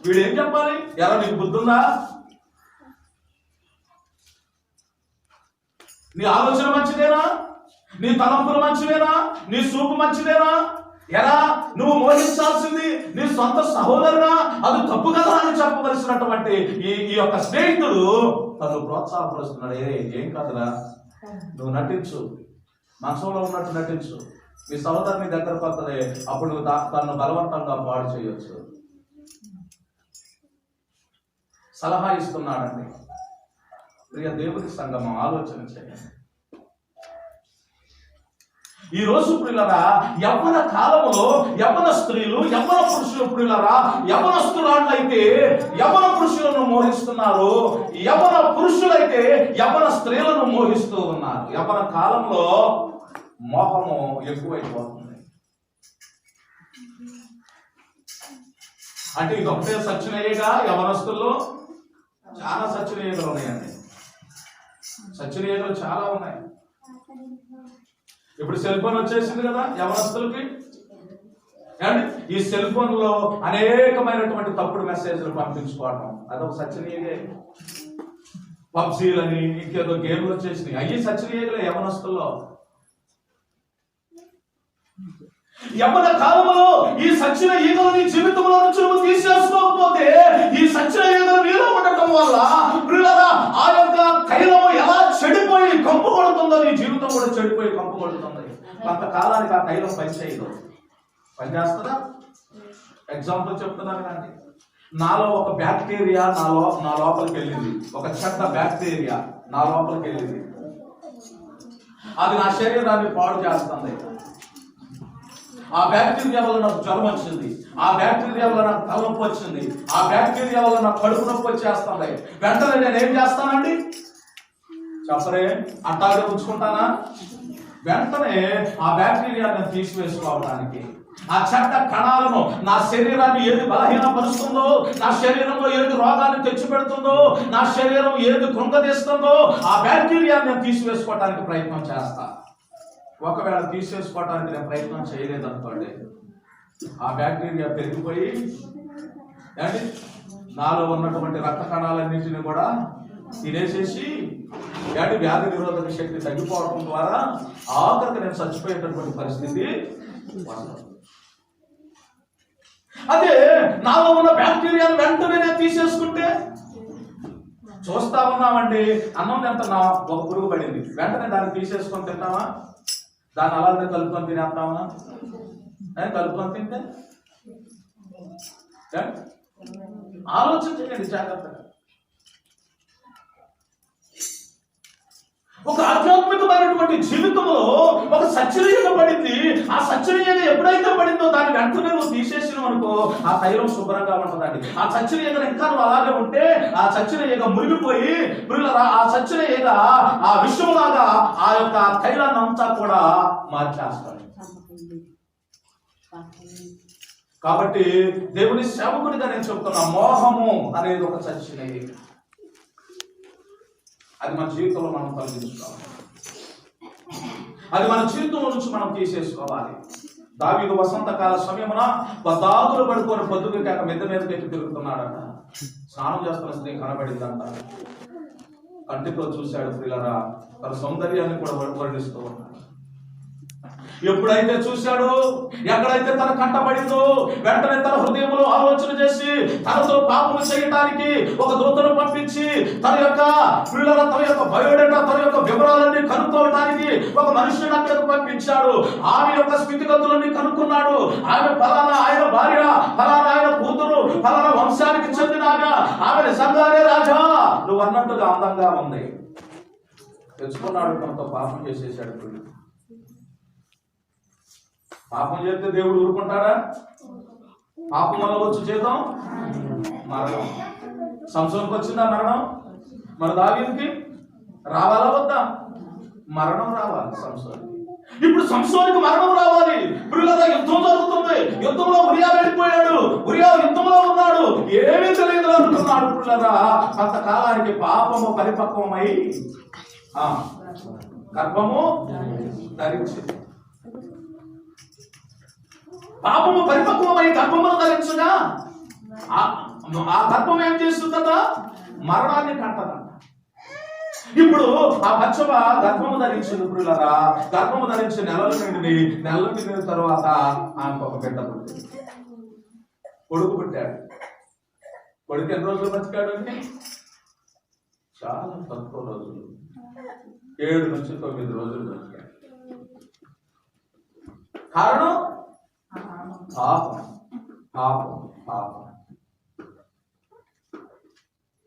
వీడేం చెప్పాలి? ఎలా నీకు బుద్ధుందా? నీ ఆలోచన మంచిదేనా? నీ తలంపులు మంచివేనా? నీ చూపు మంచిదేనా? ఎలా నువ్వు మోహించాల్సింది నీ సొంత సహోదరుడా? అది తప్పు కదా అని చెప్పవలసినటువంటి ఈ యొక్క స్నేహితుడు తను ప్రోత్సాహపరుస్తున్నాడు. ఏం కాదురా, నువ్వు నటించు, మనసులో ఉన్నట్టు నటించు, మీ సహోదరుని దగ్గరకు వస్తుంది, అప్పుడు నువ్వు తనను బలవంతంగా పాడు చేయొచ్చు. సలహా ఇస్తున్నాడండి. ప్రియ దేవుని సంగమం, ఆలోచన చేయండి. ఈ రోజు ప్రియులరా, యవ్వన కాలంలో యవ్వన స్త్రీలు, యవ్వన పురుషులు ప్రియులరా, యవ్వనస్తురాళ్ళైతే యవ్వన పురుషులను మోహిస్తున్నారు, యవ్వన పురుషులైతే యవ్వన స్త్రీలను మోహిస్తూ ఉన్నారు. యవ్వన కాలంలో మోహము ఎక్కువైపోతుంది. అంటే ఇది ఒకటే సచ్చినయ్యగా యవ్వనస్తుల్లో చాలా సచ్చినయ్యలు ఉన్నాయండి. సచ్చినయ్యలు చాలా ఉన్నాయి. ఇప్పుడు సెల్ ఫోన్ వచ్చేసింది కదా యవనస్తులకి. అండ్ ఈ సెల్ ఫోన్ లో అనేకమైనటువంటి తప్పుడు మెసేజ్లు పంపించుకోవడం అదొక సచ్చనీయగే. పబ్జీలని ఇంకేదో గేమ్లు వచ్చేసినాయి, అయ్యి సచ్చనీయగలే యవనస్తుల్లో. యవ్వన కాలంలో ఈ సచ్చిన ఈగలు నీ జీవితంలో నుంచి నువ్వు తీసేసుకోకపోతే, ఈ సచ్చిన ఈగలు నీలో ఉండటం వల్ల ప్రియులారా, ఆ యొక్క తైలము ఎలా చెడిపోయి కంపు కొడుతుందో నీ జీవితం కూడా చెడిపోయి కంపు కొడుతుంది. కొంతకాలానికి ఆ తైలం పనిచేయదు. పనిచేస్తుందా? ఎగ్జాంపుల్ చెప్తున్నాను కానీ, నాలో ఒక బ్యాక్టీరియా నా లోపలికి వెళ్ళింది, ఒక చెడ్డ బ్యాక్టీరియా నా లోపలికి వెళ్ళింది. అది నా శరీరాన్ని పాడు చేస్తుంది. ఆ బ్యాక్టీరియా వల్ల నాకు జ్వరం వచ్చింది, ఆ బ్యాక్టీరియా వల్ల నాకు తలనొప్పి వచ్చింది, ఆ బ్యాక్టీరియా వల్ల నాకు కడుపు నొప్పి వచ్చేస్తుంది. వెంటనే నేను ఏం చేస్తానండి? చెప్పరే, అట్టాగే ఉంచుకుంటానా? వెంటనే ఆ బ్యాక్టీరియాని తీసివేసుకోవడానికి ఆ చెడ్డ కణాలను, నా శరీరాన్ని ఏది బలహీనపరుస్తుందో, నా శరీరంలో ఏది రోగాన్ని తెచ్చిపెడుతుందో, నా శరీరం ఏది కృంగదీస్తుందో ఆ బ్యాక్టీరియాని నేను తీసివేసుకోవడానికి ప్రయత్నం చేస్తా. ఒకవేళ తీసేసుకోవడానికి నేను ప్రయత్నం చేయలేదనుకోండి, ఆ బ్యాక్టీరియా పెరిగిపోయి ఏంటి నాలో ఉన్నటువంటి రక్త కణాలన్నింటినీ కూడా తినేసేసి ఏంటి వ్యాధి నిరోధక శక్తి తగ్గిపోవడం ద్వారా ఆఖరికి నేను చచ్చిపోయేటటువంటి పరిస్థితి వస్తుంది. అదే నాలో ఉన్న బ్యాక్టీరియాను వెంటనే నేను తీసేసుకుంటే, చూస్తా ఉన్నామండి, అన్నం తింటున్నా, ఒక పురుగు పడింది, వెంటనే దాన్ని తీసేసుకొని తింటామా? దాన్ని అలాగే కలుపుకొని తినేస్తామా? కలుపుకొని తింటే ఆలోచన చేయండి జాగ్రత్తగా. ఒక ఆధ్యాత్మికమైనటువంటి జీవితంలో ఒక సచ్చరీయ పడింది. ఆ సచ్చరీయ ఎప్పుడైతే పడిందో దాన్ని వెంటనే నువ్వు తీసేసినావు అనుకో, ఆ తైలం శుభ్రంగా ఉంటుందండి. ఆ సచ్చరీయ ఇంకా నువ్వు అలాగే ఉంటే ఆ సచ్చరీయ మురిగిపోయి ఆ సచ్చరీయ ఆ విషయంలాగా ఆ యొక్క తైలాన్ని అంతా కూడా మార్చేస్తాడు. కాబట్టి దేవుని సేవకుడిగా నేను చెప్తున్నా, మోహము అనేది ఒక సచ్చరీయ. అది మన జీవితంలో మనం తొలగించుకోవాలి. అది మన జీవితంలో నుంచి మనం తీసేసుకోవాలి. దావీదు వసంతకాల సమయమున పదాకులు పడుకొని పొద్దుకు కాక మిద్ద మీదకి ఎక్కి తిరుగుతున్నాడట. స్నానం చేస్తున్న స్త్రీ కనబడిందంట. కంటితో చూశాడు. ప్రియులారా, తన సౌందర్యాన్ని కూడా వర్ణిస్తూ ఉన్నాడు. ఎప్పుడైతే చూశాడో, ఎక్కడైతే తన కంటపడిందో, వెంటనే తన హృదయంలో ఆలోచన చేసి తనతో పాపము చేయటానికి ఒక దూతను పంపించి తన యొక్క బయోడేటా, తన యొక్క వివరాలన్నీ కనుక్కోవడానికి ఒక మనిషిని అక్కడికి పంపించాడు. ఆమె యొక్క స్థితిగతులన్నీ కనుక్కున్నాడు. ఆమె ఫలానా ఆయన భార్య, ఫలానా ఆయన కూతురు, ఫలానా వంశానికి చెందినాగా, ఆమె నిజంగానే రాజా నువ్వు అన్నట్టుగా అందంగా ఉంది. తెచ్చుకున్నాడు, తనతో పాపం చేసేసాడు. పాపం చేస్తే దేవుడు ఊరుకుంటాడా? పాపం వల్ల వచ్చి చేద్దాం మరణం. సంసోనుకు వచ్చిందా మరణం? మరి దావీదుకి రావాలా వద్దా? మరణం రావాలి సంసోనుకి. ఇప్పుడు సంసోనుకి మరణం రావాలి. ప్రియులారా, యుద్ధం జరుగుతుంది. యుద్ధంలో ఉరియా వెళ్ళిపోయాడు. ఉరియా యుద్ధంలో ఉన్నాడు. ఏమీ తెలియదు అనుకున్నాడు. ప్రియులారా, కొంతకాలానికి పాపము పరిపక్వమై గర్భము ధరించింది. పాపము పరిపక్వమై గర్భమును ధరించగా ఆ గర్భం ఏం చేస్తుందట? మరణాన్ని కంటదంట. ఇప్పుడు ఆ బచ్చవ గర్భము ధరించింది. ప్రియులారా, గర్భము ధరించి నెలలు నిండిన తర్వాత ఆమెకు ఒక బిడ్డ పుట్టింది. కొడుకు పుట్టాడు. కొడుకు ఎన్ని రోజులు బతికాడు అంటే చాలా తక్కువ రోజులు, 7 నుంచి 9 రోజులు బతికాడు. కారణం పాపం, పాపం, పాపం.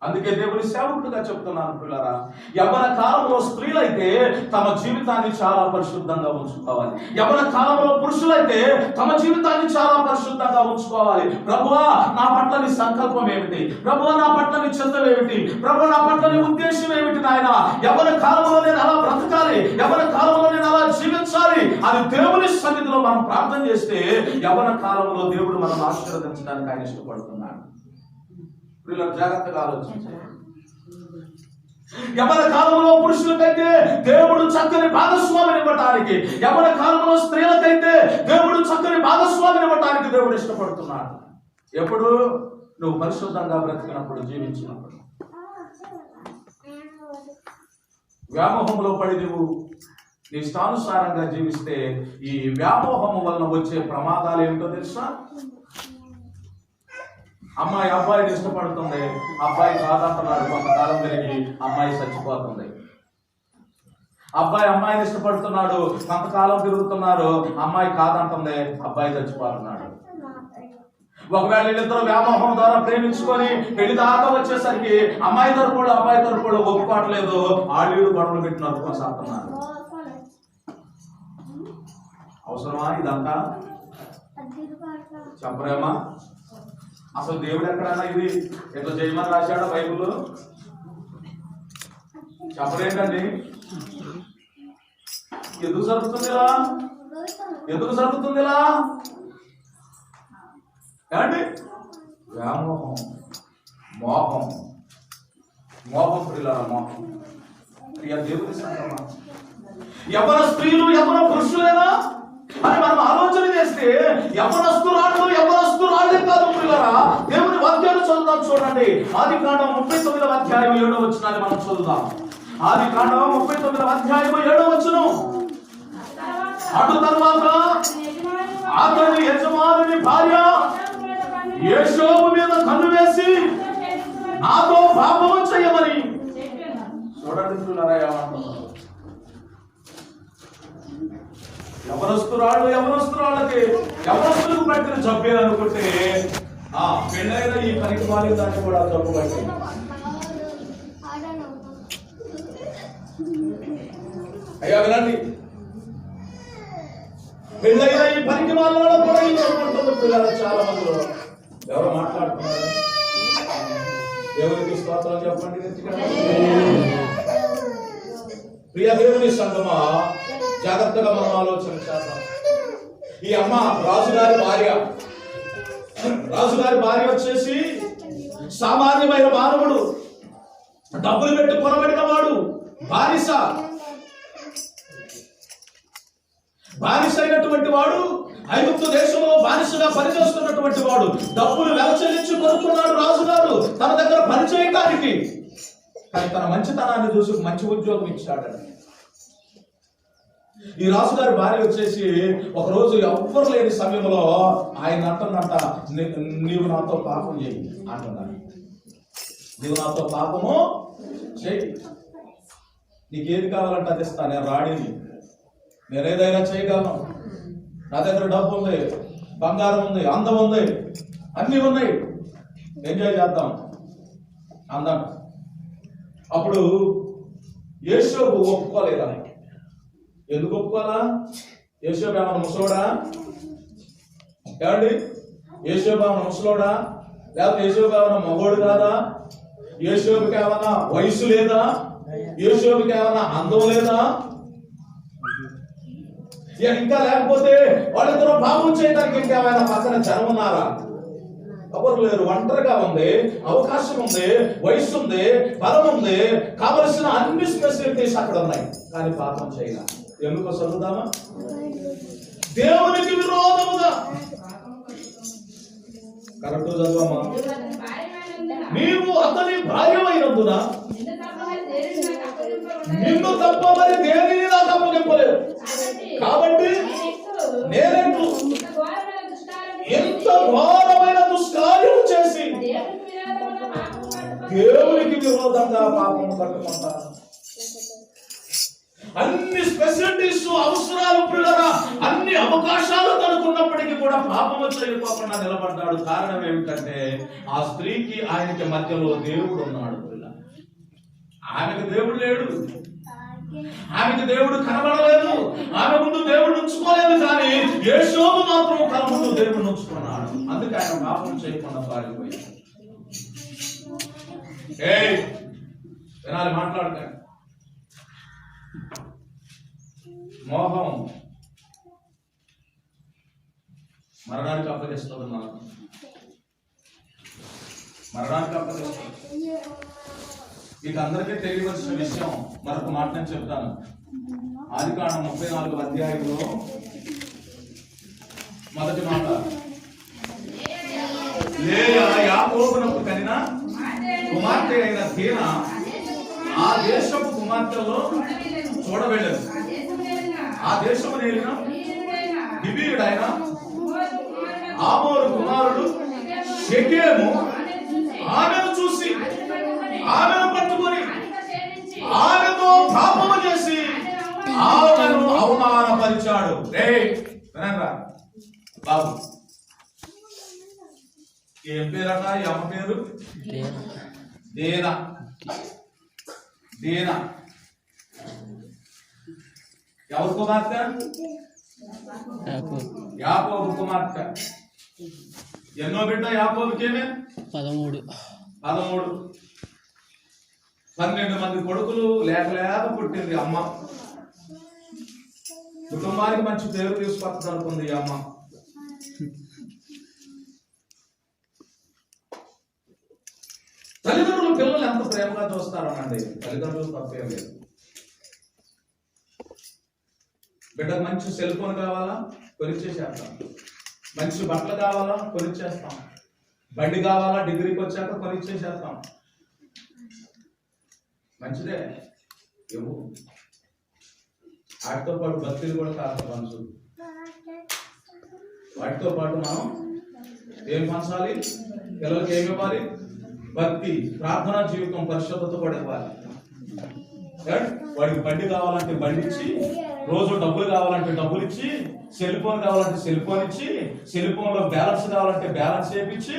అందుకే దేవుని సేవకుడిగా చెప్తున్నాను పిల్లరా, యవ్వన కాలంలో స్త్రీలైతే తమ జీవితాన్ని చాలా పరిశుద్ధంగా ఉంచుకోవాలి. యవ్వన కాలంలో పురుషులైతే తమ జీవితాన్ని చాలా పరిశుద్ధంగా ఉంచుకోవాలి. ప్రభువా, నా పట్ల నీ సంకల్పం ఏమిటి? ప్రభువా, నా పట్ల నీ చిత్తం ఏమిటి? ప్రభువా, నా పట్ల నీ ఉద్దేశం ఏమిటి? నాయన, యవ్వన కాలంలో నేను అలా బ్రతకాలి, యవ్వన కాలంలో నేను అలా జీవించాలి అని దేవుని సన్నిధిలో మనం ప్రార్థన చేస్తే యవ్వన కాలంలో దేవుడు మనం ఆశీర్వదించడానికి ఆయన ఇష్టపడుతున్నాడు. వీళ్ళని జాగ్రత్తగా ఆలోచించాలి. యవ్వన కాలంలో పురుషులకైతే దేవుడు చక్కని భాగస్వామిని ఇవ్వటానికి, యవ్వన కాలంలో స్త్రీలకైతే దేవుడు చక్కని భాగస్వామిని ఇవ్వటానికి దేవుడు ఇష్టపడుతున్నాడు. ఎప్పుడు? నువ్వు పరిశుద్ధంగా బ్రతికినప్పుడు, జీవించినప్పుడు. వ్యామోహంలో పడి నువ్వు నీ ఇష్టానుసారంగా జీవిస్తే ఈ వ్యామోహం వలన వచ్చే ప్రమాదాలు ఏమిటో తెలుసా? అమ్మాయి అబ్బాయిని ఇష్టపడుతుంది, అబ్బాయి కాదంటున్నాడు, కొంతకాలం తిరిగి అమ్మాయి చచ్చిపోతుంది. అబ్బాయి అమ్మాయిని ఇష్టపడుతున్నాడు, కొంతకాలం తిరుగుతున్నారు, అమ్మాయి కాదంటుంది, అబ్బాయి చచ్చిపోతున్నాడు. ఒకవేళ వీళ్ళిద్దరూ వ్యామోహం ద్వారా ప్రేమించుకొని పెళ్లి దాకా వచ్చేసరికి అమ్మాయి తరపుడు అబ్బాయి తరపుడు ఒప్పుకోవట్లేదు, ఆళ్ళు గొడవలు పెట్టి నడుపుకొనిస్తున్నారు. అవసరమా ఇదంతా? చెప్పరేమా? అసలు దేవుడు ఎక్కడైనా ఇది ఎట్లా చేయమని రాశాడో బైబుల్? చెప్పలేంటండి. ఎందుకు జరుగుతుంది ఇలా? ఎందుకు జరుగుతుంది ఇలా? ఏమండి? వ్యామోహం, మోహం, మోహం ప్రియులారా, మోహం. ప్రియ దేవుని సంగమా, యవ్వన స్త్రీలు యవ్వన పురుషులేనా అని మనం ఆలోచన చేస్తే యవ్వనస్తురాళ్ళే కాదు ప్రియులారా. దేవుని వాక్యాలు చదువుదాం, చూడండి. ఆదికాండం 39వ అధ్యాయం 7వ వచనాన్ని మనం చదువుదాం. ఆదికాండం 39వ అధ్యాయం 7వ వచనం. అటు తర్వాత అతని యజమానుని భార్య యేషోబు మీద కన్ను వేసి నాతో పాపము చేయమని. చూడండి ప్రియులారా, యవనస్తురాళ్ళకి యవనస్తులకు పట్టిన జబ్బే అనుకుంటే ఆ పెళ్ళైన ఈ పనికి మాలిన దాన్ని కూడా జబ్బు పట్టింది. అయ్యా వినండి, పెళ్ళైన ఈ పనికి మాలిన కూడా ఈ జబ్బు ఉంటుంది పిల్లలు. చాలా మందిలో ఎవరో మాట్లాడుతున్నారు. దేవునికి స్తోత్రం చెప్పండి. ప్రియ దేవుని సంగమా, జాగ్రత్తగా మనం ఆలోచన చేద్దాం. ఈ అమ్మ రాజుగారి భార్య వచ్చేసి సామాన్యమైన మానవుడు, డబ్బులు పెట్టి కొనబడిన వాడు, బానిస అయినటువంటి వాడు, ఐగుప్తు దేశంలో బానిసగా పనిచేస్తున్నటువంటి వాడు. డబ్బులు వెలచెల్లించి కొనుక్కున్నాడు రాజుగారు తన దగ్గర పని చేయడానికి. కానీ తన మంచితనాన్ని చూసి మంచి ఉద్యోగం ఇచ్చాడండి. ఈ రాజుగారి భార్య వచ్చేసి ఒకరోజు ఎవ్వరు లేని సమయంలో ఆయన అంటున్నట్ట, నీవు నాతో పాపం చేయి అంటున్నాడు. నీవు నాతో పాపము చేయి, నీకేది కావాలంటే అది ఇస్తా, నేను రాడిని, నేను ఏదైనా చేయగలను, నా దగ్గర డబ్బు ఉంది, బంగారం ఉంది, అందం ఉంది, అన్నీ ఉన్నాయి, ఎంజాయ్ చేద్దాం అందం. అప్పుడు యేషోబు ఒప్పుకోలేదా? ఎందుకు ఒప్పుకోవాలా? యేషోబు ఏమన్నా ముసలోడా? ఏమండి, యేషోబు ఏమన్నా ముసలోడా? లేకపోతే యేషోబు ఏమన్నా మగోడు కాదా? యేషోబుకి ఏమన్నా వయసు లేదా? యేషోబుకి ఏమన్నా అందం లేదా? ఇంకా లేకపోతే వాళ్ళిద్దరూ పాపం చేయడానికి ఇంకేమైనా పక్కన జనం ఉన్నారా? ఎవరు లేరు. ఒంటరిగా ఉంది, అవకాశం ఉంది, వయసు ఉంది, బలం ఉంది, కావలసిన అన్ని ఫెసిలిటీస్ అక్కడ ఉన్నాయి, కానీ పాపం చేయాల. ఎందుకో చదువుదామా? దేవునికి విరోధముగా. కరెక్ట్ చదువమ్మా. నీవు అతని భార్యమైనందున నిన్ను తప్ప మరి దేనిని నాకు అప్పగింపలేదు. కాబట్టి నేనెంటూ ఎంత ఘోరమైన దుష్కార్యం చేసి దేవునికి విరోధంగా పాపము కట్టుకుంటాను. అన్ని ఫెసిలిటీస్, అవసరాలు, పిల్లల అన్ని అవకాశాలు తనకున్నప్పటికీ కూడా పాపము చేయకోకుండా నిలబడ్డాడు. కారణం ఏమిటంటే ఆ స్త్రీకి ఆయనకి మధ్యలో దేవుడు ఉన్నాడు. ఆమెకు దేవుడు లేడు, ఆమెకు దేవుడు కనబడలేదు, ఆమె ముందు దేవుడు ఉంచుకోలేదు. కానీ యేషోబు మాత్రం తన ముందు దేవుడు ఉంచుకున్నాడు. అందుకే ఆయన పాపం చేయకుండా పారిపోయాడు. వినాలి, మాట్లాడకండి. మోహం మరణానికి అప్పగిస్తుంది. మరణానికి అప్పగిస్తుంది. మీకు అందరికీ తెలియవలసిన విషయం మరొక మాట నేను చెప్తాను. ఆదికాండం 34వ అధ్యాయంలో మొదటి మాట, లేయా యాకోబునకు కనిన కుమార్తె అయిన దీనా ఆ దేశపు కుమార్తెలో చూడవెళ్ళదు. ఆ దేశము నేలిన గిబీయుడైన ఆమోరు కుమారుడు షెకెము ఆమెను చూసి ఆమెను పట్టుకొని ఆమెతో పాపము చేసి ఆమెను అవమానపరిచాడు. వినరా బాబు, ఏం పేరట? ఈ అమ్మ పేరు దీనా. దీనా ఎవరు కుమార్తె? యాకోబు కుమార్తె. ఎన్నో బిడ్డ యాకోబుకి? 13. 12 మంది కొడుకులు లేక పుట్టింది అమ్మ. కుటుంబానికి మంచి పేరు తీసుకొస్తుంది అనుకుంది ఈ అమ్మ. పిల్లలు ఎంత ప్రేమగా చూస్తారనండి, తల్లిదండ్రులు తప్పేం లేదు. బిడ్డకు మంచి సెల్ ఫోన్ కావాలా, కొనిచ్చేసేస్తాం. మంచి బట్టలు కావాలా, కొనిచ్చేస్తాం. బండి కావాలా, డిగ్రీకి వచ్చాక కొనిచ్చేసేస్తాం. మంచిదే ఏమో. వాటితో పాటు భక్తులు కూడా కాస్త పంచు. వాటితో పాటు మనం ఏం పంచాలి? పిల్లలకి ఏమి ఇవ్వాలి? భక్తి, ప్రార్థనా జీవితం, పరిశుద్ధత కూడా ఇవ్వాలి. వాడికి బండి కావాలంటే బండి ఇచ్చి, రోజు డబ్బులు కావాలంటే డబ్బులు ఇచ్చి, సెల్ ఫోన్ కావాలంటే సెల్ ఫోన్ ఇచ్చి, సెల్ ఫోన్ లో బ్యాలెన్స్ కావాలంటే బ్యాలెన్స్ చేయించి,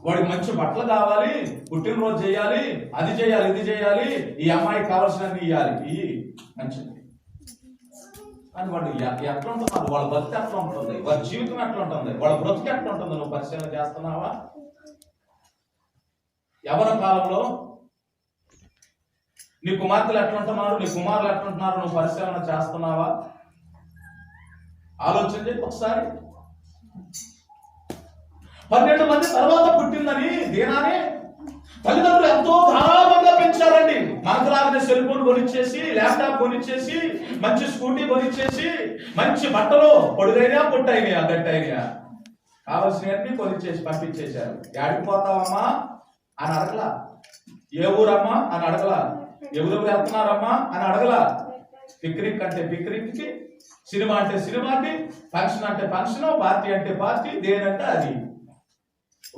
వాడికి మంచి బట్టలు కావాలి, పుట్టినరోజు చేయాలి, అది చేయాలి, ఇది చేయాలి, ఈ అమ్మాయికి కావాల్సినవి ఇవ్వాలి, ఇవి మంచిది. అని వాడు ఎట్లా ఉంటున్నారు, వాళ్ళ భక్తి ఎట్లా ఉంటుంది, వాళ్ళ జీవితం ఎట్లా ఉంటుంది, వాళ్ళ బ్రతుకు ఎట్లా ఉంటుంది, నువ్వు పరిశీలన చేస్తున్నావా? యవ్వన కాలంలో నీ కుమార్తెలు ఎట్లా ఉంటున్నారు, నీ కుమారులు ఎట్లా ఉంటున్నారు, నువ్వు పరిశీలన చేస్తున్నావా? ఆలోచన చెప్పి ఒకసారి. 12 మంది తర్వాత పుట్టిందని దీనాన్ని తల్లిదండ్రులు ఎంతో గారాబంగా పెంచారండి. మనకు లాగానే సెల్ ఫోన్ కొనిచ్చేసి, ల్యాప్టాప్ కొనిచ్చేసి, మంచి స్కూటీ కొనిచ్చేసి, మంచి బట్టలు పొడుగైనా పొట్టయినా గట్టయినా కావలసినవన్నీ కొనిచ్చేసి పంపించేశారు. ఎక్కడికి పోతావమ్మా అని అడగలా, ఏ ఊరమ్మా అని అడగలా, ఎవరు వెళ్తున్నారమ్మా అని అడగలా. పిక్నిక్ అంటే పిక్నిక్ కి, సినిమా అంటే సినిమాకి, ఫంక్షన్ అంటే ఫంక్షన్, పార్టీ అంటే పార్టీ, దేనంటే అది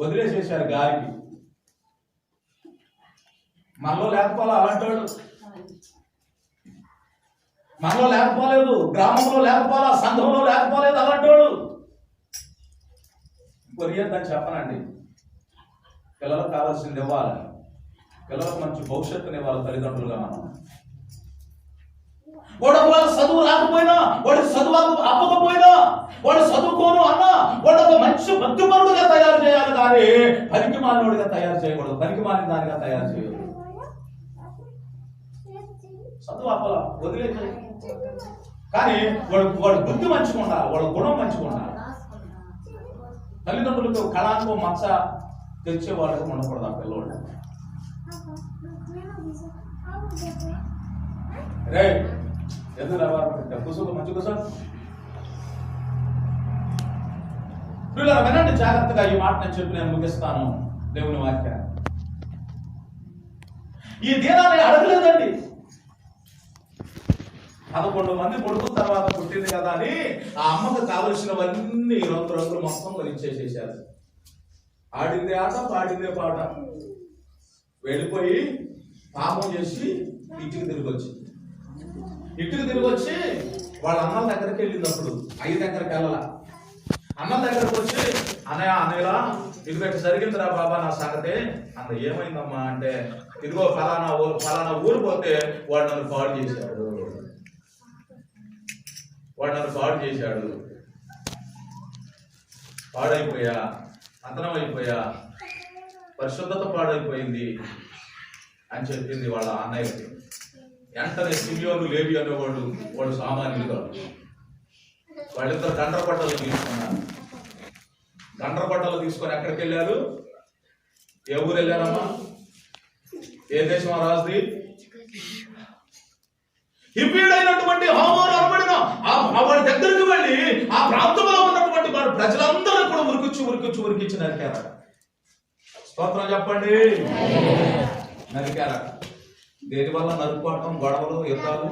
వదిలేసేశారు గాలికి. మనలో లేకపోలే అలాంటి వాడు, మనలో లేకపోలేదు, గ్రామంలో లేకపోలా, సంఘంలో లేకపోలేదు అలాంటి వాడు. కొరియద్దని చెప్పనండి, పిల్లలకు కావాల్సింది ఇవ్వాలి, పిల్లలకు మంచి భవిష్యత్తుని ఇవ్వాలి తల్లిదండ్రులుగా మనం. వాడు చదువు రాకపోయినా, వాడు చదువు అప్పకపోయినా, వాడు చదువుకోను అన్నా, వాడు ఒక మంచి భక్తిపరుడుగా తయారు చేయాలి కానీ పనికి మాలినోడిగా తయారు చేయకూడదు, పనికి మాలిన దానిగా తయారు చేయకూడదు. చదువు అప్పల వదిలేదు కానీ వాడు బుద్ధి మంచిగా ఉండాలి, వాడు గుణం మంచిగా ఉండాలి. తల్లిదండ్రులకు కళాకో మచ్చ తెచ్చేవాళ్ళకు ఉండకూడదు ఆ పిల్లవాడు. రే ఎందుకు రావాలి కూర్చో, మంచి కూర్చో. పిల్లలు వినండి జాగ్రత్తగా, ఈ మాట నేను చెప్పి నేను ముగిస్తాను. దేవుని వాక్య ఈ దీనాన్ని అడగలేదండి. 11 మంది కొడుకుల తర్వాత పుట్టింది కదా అని ఆ అమ్మకు కావలసినవన్నీ రంగులు మొత్తం కొనిచ్చేసేసారు. ఆడిందే ఆట, పాడిందే పాట. వెళ్ళిపోయి పాపం చేసి ఇంటికి తిరిగి వచ్చి వాళ్ళ అన్నల దగ్గరికి వెళ్ళినప్పుడు, అయ్య దగ్గరికి వెళ్ళాల, అన్న దగ్గరకు వచ్చి అన్నయ్యలా ఇదిగో జరిగిందిరా బాబా నా సంగతే. అన్న ఏమైందమ్మా అంటే, ఇదిగో ఫలానా ఊరు పోతే వాడు నన్ను పాడు చేశాడు, పాడైపోయా, అంతనం అయిపోయా, పరిశుద్ధత పాడైపోయింది అని చెప్పింది వాళ్ళ అన్నయ్యకి. వెంటనే సిమియోను లేవి అనేవాడు, వాడు సామాన్యులు కాదు. వాళ్ళిద్దరు గండ్ర పట్టలు తీసుకొని ఎక్కడికి వెళ్ళారు? ఏ ఊరు వెళ్ళారమ్మా? ఏ దేశం రాజుది? హిబ్బీడైనటువంటి హామాను అనబడిన వాడి దగ్గరికి వెళ్ళి ఆ ప్రాంతంలో ఉన్నటువంటి వారి ప్రజలందరూ కూడా ఉరికిచ్చి నరికారట. స్తోత్రం చెప్పండి. నరికారట. దేని వల్ల నరుకోవటం? గొడవలు, యుద్ధాలు,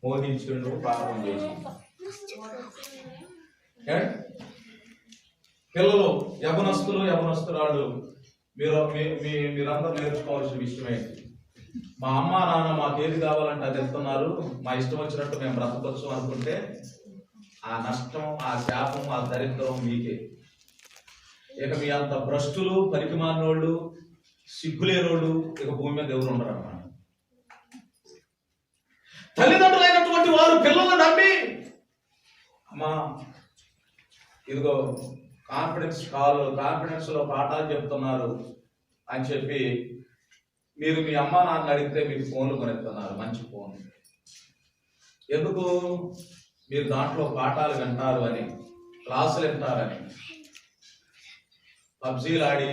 మోహించుండు, పాపం చేసి. పిల్లలు, యవనస్తురాళ్ళు, మీరందరూ నేర్చుకోవాల్సిన విషయం ఏంటి? మా అమ్మ నాన్న మాకు ఏది కావాలంటే అది ఇస్తున్నారు, మా ఇష్టం వచ్చినట్టు మేము బ్రతకొచ్చు అనుకుంటే ఆ నష్టం, ఆ శాపం, ఆ దరిద్రం మీకే. ఇక మీ అంత భ్రష్టులు, పనికిమాలినోళ్ళు, సిగ్గులేనోళ్ళు ఇక భూమి మీద ఎవరు ఉండరన్నమాట. తల్లిదండ్రులైనటువంటి వారు పిల్లలను నమ్మి, అమ్మా ఇదిగో కాన్ఫిడెన్స్ లో పాఠాలు చెప్తున్నారు అని చెప్పి మీరు మీ అమ్మ నాన్న అడిగితే మీకు ఫోన్లు కొనిస్తున్నారు, మంచి ఫోన్. ఎందుకు? మీరు దాంట్లో పాఠాలు వింటారు అని, క్లాసులు వింటారని. పబ్జీలు ఆడి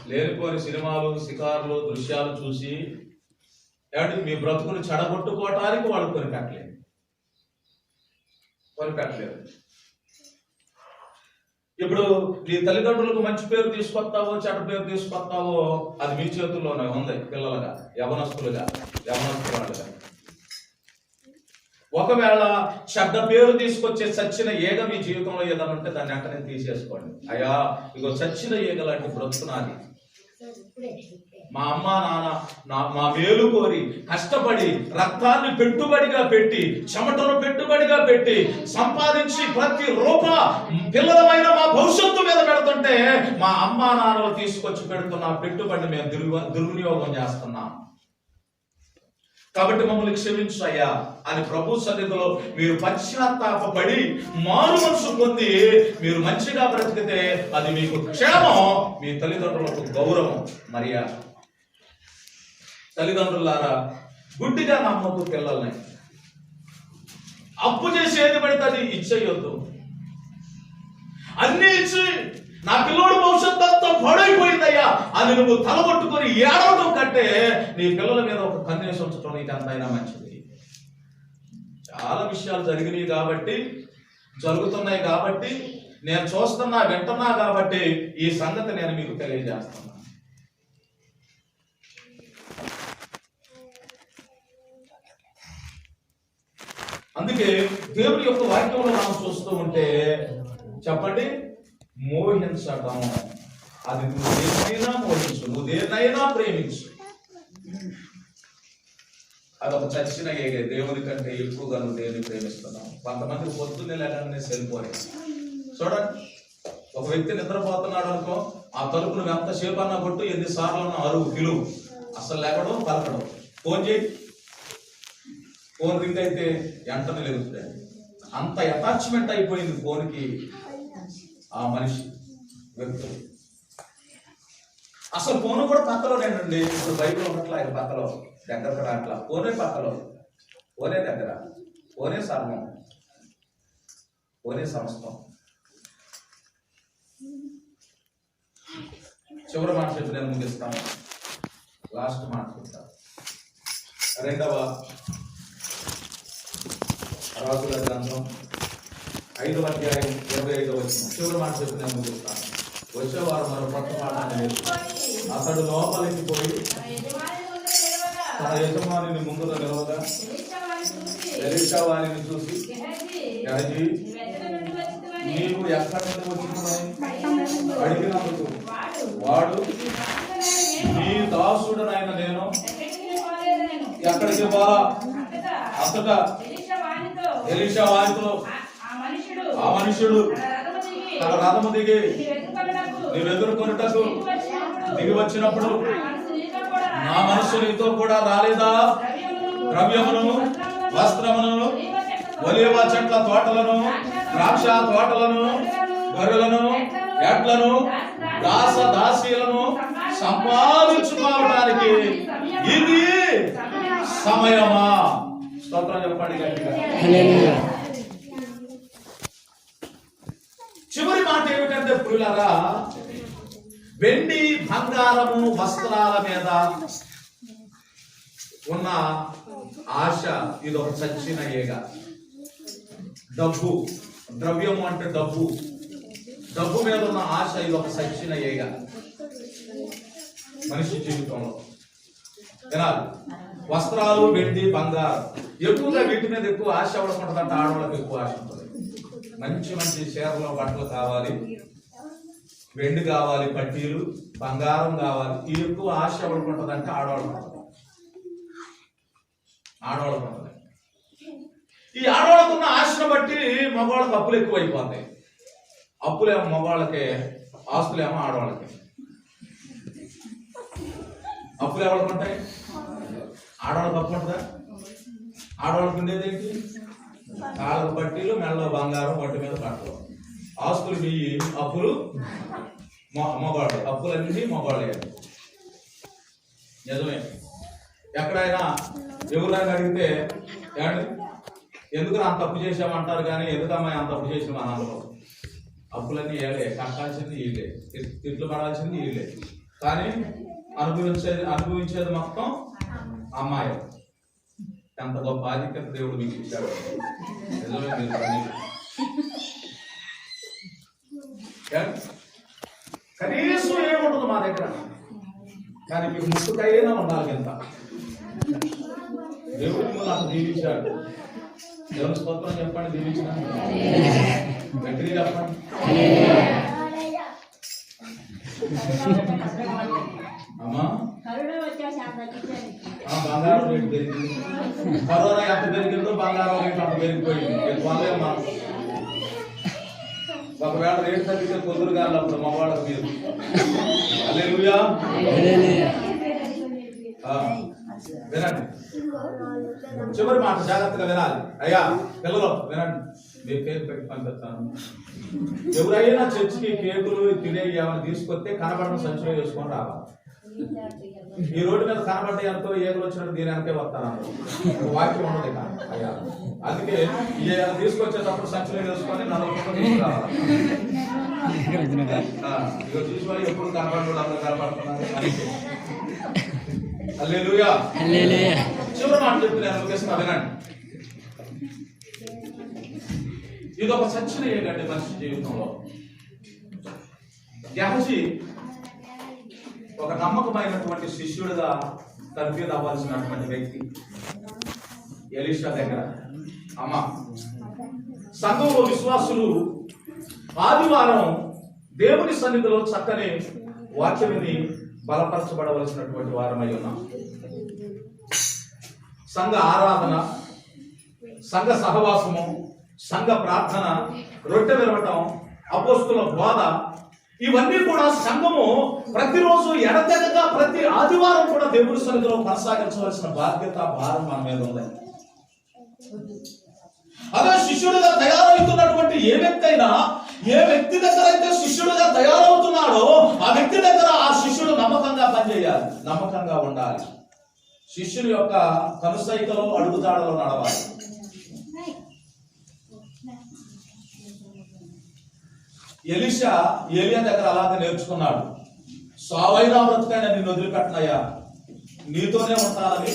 లేనిపోని సినిమాలు షికార్లు దృశ్యాలు చూసి ఏమంటే మీ బ్రతుకును చెడగొట్టుకోవటానికి వాళ్ళు కొనిపెట్టలేదు. ఇప్పుడు నీ తల్లిదండ్రులకు మంచి పేరు తీసుకొస్తావో చెడ్డ పేరు తీసుకొస్తావో అది మీ చేతుల్లోనే ఉంది. పిల్లలుగా యవనస్తులుగా ఒకవేళ చెడ్డ పేరు తీసుకొచ్చే చచ్చిన ఈగ మీ జీవితంలో ఏదైనా ఉంటే దాన్ని వెంటనే తీసేసుకోండి. అయ్యా ఇగో చచ్చిన ఈగ లాంటి బ్రతుకునాది, మా అమ్మ నాన్న మా మేలు కోరి కష్టపడి రక్తాన్ని పెట్టుబడిగా పెట్టి చెమటను పెట్టుబడిగా పెట్టి సంపాదించి ప్రతి పిల్లలమైన మా భవిష్యత్తు మీద పెడుతుంటే మా అమ్మ నాన్నలు తీసుకొచ్చి పెడుతున్న పెట్టుబడిని మేము దుర్వినియోగం చేస్తున్నాం. కాబట్టి మమ్మల్ని క్షమించు అయ్యా అని ప్రభు సన్నిధిలో మీరు పశ్చాత్తాపడి మారు మనసు పొంది మీరు మంచిగా బ్రతికితే అది మీకు క్షేమం, మీ తల్లిదండ్రులకు గౌరవం, మర్యాద. తల్లిదండ్రులారా, గుడ్డిగా నమ్మొద్దు పిల్లల్ని. అప్పు చేసి ఏది పడితే అది ఇచ్చేయొద్దు. అన్ని ఇచ్చి నా పిల్లోడు భవిష్యత్తు అంతా పాడైపోయిందయ్యా అని నువ్వు తలగొట్టుకొని ఏడవడం కంటే నీ పిల్లల మీద ఒక కన్నేసి ఉంచడం నీకు అంతైనా మంచిది. చాలా విషయాలు జరిగినాయి కాబట్టి, జరుగుతున్నాయి కాబట్టి, నేను చూస్తున్నా వింటున్నా కాబట్టి ఈ సంగతి నేను మీకు తెలియజేస్తున్నా. అందుకే దేవుని యొక్క వాక్యంలో మనం చూస్తూ ఉంటే చెప్పండి, మోహించటం, అది నువ్వు దేన్నైనా మోహించు, నువ్వు దేన్నైనా ప్రేమించు. అదొక చచ్చిన ఏగే. దేవుని కంటే ఎక్కువగా నువ్వు దేన్ని ప్రేమిస్తున్నావు. కొంతమంది పొద్దున్నే లేకనే సెల్ఫోన్. చూడండి, ఒక వ్యక్తి నిద్రపోతున్నాడు అనుకో, ఆ తలుపును ఎంతసేపు అన్నా కొట్టు, ఎన్నిసార్లు అన్నా అరువు పిలువు, అసలు లేకడం పలకడం. ఫోన్ చేయి, ఫోన్ రింగ్ అయితే వెంటనే లేదుతాడు. అంత అటాచ్మెంట్ అయిపోయింది ఫోన్కి ఆ మనిషి వ్యక్తులు. అసలు ఫోన్ కూడా పక్కలోనేనండి. ఇప్పుడు బైబిల్ ఉన్నట్లా ఆయన పక్కలో దగ్గర కూడా అట్లా ఫోనే పక్కలో, ఫోనే దగ్గర, ఫోనే సర్వం, ఫోనే సమస్తం. చివరి మాట చెప్పి నేను ముగిస్తాను. లాస్ట్ మాట చెప్తాను. 2వ రాజుల గ్రంథం 5వ అధ్యాయం 25వ వచనం. చివరి మాట చెప్పి నేను ముగిస్తాను. వచ్చేవారు మరో కొత్త పాఠాన్ని అతడు లోపలికి పోయి తన యజమానిని ముందుగా నిలవగా ఎలీషా వారిని చూసి, గెహజీ, నీవు ఎక్కడి నుండి వచ్చినావు అడిగినందుకు వాడు, నీ దాసుడనైన నేను ఎక్కడికి పోలా. అంతటా ఎలీషా వారితో ఆ మనుషుడు తన రథము దిగి నీవు ఎదుర్కొనుటకు దిగి వచ్చినప్పుడు నా మనస్సు నీతో కూడా రాలేదా? ద్రవ్యమును, వస్త్రమును, ఒలీవ చెట్ల తోటలను, ద్రాక్ష తోటలను, గొర్రెలను, ఎడ్లను, దాసీలను సంపాదించుకోవడానికి ఇది సమయమా? స్తోత్రం చెప్పండి గట్టిగా. చివరి మాట ఏమిటంటే ప్రియులారా, వెండి బంగారము వస్త్రాల మీద ఉన్న ఆశ ఇది ఒక చచ్చిన ఏగ. డబ్బు, ద్రవ్యము అంటే డబ్బు, డబ్బు మీద ఉన్న ఆశ ఇది ఒక చచ్చిన ఏగ మనిషి జీవితంలో. వినాలి, వస్త్రాలు, వెండి, బంగారం, ఎక్కువగా వీటి మీద ఎక్కువ ఆశ అవడకుంటుందంటే ఆడవాళ్ళకి ఎక్కువ ఆశ ఉంటుంది. మంచి మంచి చీరలు, బట్టలు కావాలి, వెండి కావాలి, పట్టీలు, బంగారం కావాలి. ఈ ఎక్కువ ఆశ ఎవరుకుంటుందంటే ఆడవాళ్ళకు ఉంటుంది. ఈ ఆడవాళ్ళకున్న ఆశను బట్టి మగవాళ్ళకి అప్పులు ఎక్కువ అయిపోతాయి. అప్పులేమో మగవాళ్ళకి, ఆస్తులేమో ఆడవాళ్ళకి. అప్పులు ఎవరికి ఉంటాయి? ఆడవాళ్ళకి అప్పు ఉంటుందా? ఆడవాళ్ళకి ఉండేది ఏంటి? కాళ్ళకు పట్టీలు, మెడలో బంగారం, ఒంటి మీద బట్టలు. ఆస్తులు మీ, అప్పులు మగవాళ్ళు. అప్పులన్నీ మగవాళ్ళే. నిజమే. ఎక్కడైనా ఎవరైనా అడిగితే ఎందుకు అంత తప్పు చేసామంటారు, కానీ ఎందుకమ్మా అంత తప్పు చేసామని అనరు. అప్పులన్నీ ఏడే, కట్టాల్సింది వీళ్ళే, తిట్లు పడాల్సింది వీళ్ళే, కానీ అనుభవించేది మొత్తం అమ్మాయి. ఎంత గొప్ప ఆధిక్యత దేవుడు మీకు ఇచ్చాడు. నిజమే. కనీసం ఏముండదు మా దగ్గర, కానీ మీకు ముట్టుకైనా ఉండాలి. ఎంత దేవుడు నాకు దీవించాడు. దేవుని స్తోత్రం చెప్పండి. దీవించిన గట్టిగా చెప్పండి. అమ్మా బంగారం రేటు పెరిగింది. కరోనా ఎంత పెరిగిందో బంగారం రేటు అంత పెరిగిపోయింది. కొనలేమా? ఒకవేళ రేటు తగ్గితే కుదురుగా అప్పుడు మగవాళ్ళకు మీరు హల్లెలూయా వినండి. చివరి మాట జాగ్రత్తగా వినాలి. అయ్యా పిల్లలు వినండి, మీరు కేక్ పెట్టి పంపిస్తాను. ఎవరైనా చర్చికి కేకులు తినే ఏమైనా తీసుకొస్తే కనబడిన సంచులో వేసుకొని రావాలి. ఈ రోడ్డు మీద కనబడ్డాయి అనుకో, ఏగులు వచ్చినట్టు దీని వెనకే వస్తాను. వాక్యం ఉండదు ఇక. అయ్యా అందుకే తీసుకొచ్చేటప్పుడు సంచులో వేసుకొని నలుగురు తీసుకురావాలి. ఇక చూసి ఎప్పుడు కనబడి అందరూ కనబడుతున్నారు. హల్లెలూయా. చివరి మాట చెప్తున్నాను, ముగిస్తున్నా వినండి. ఇది ఒక చర్చన ఏంటంటే మనిషి జీవితంలో గెహజీ ఒక నమ్మకమైనటువంటి శిష్యుడిగా తర్బీదు అవ్వాల్సినటువంటి వ్యక్తి. ఎలీషా దగ్గర అమ్మ సంఘంలో విశ్వాసులు ఆదివారం దేవుని సన్నిధిలో చక్కని వాక్యమిని బలపరచబడవలసినటువంటి వారమై ఉన్నాం. సంఘ ఆరాధన, సంఘ సహవాసము, సంఘ ప్రార్థన, రొట్టె విరవటం, అపోస్తుల బోధ, ఇవన్నీ కూడా సంఘము ప్రతిరోజు ఎడతెగక ప్రతి ఆదివారం కూడా దేవుని సన్నిధిలో కొనసాగించవలసిన బాధ్యత, భారం మన మీద ఉంది. అదే శిష్యుడిగా తయారవుతున్నటువంటి ఏ వ్యక్తి దగ్గర అయితే శిష్యుడిగా తయారవుతున్నాడో ఆ వ్యక్తి దగ్గర ఆ శిష్యుడు నమ్మకంగా పనిచేయాలి, నమ్మకంగా ఉండాలి. శిష్యుని యొక్క కనుసైకలో అడుగుజాడలో నడవాలి. ఎలీషా ఏలియా దగ్గర అలాగే నేర్చుకున్నాడు. సావైనా బ్రతుకైనా నిన్ను వదిలిపెట్టనయ్యా, నీతోనే ఉంటానని.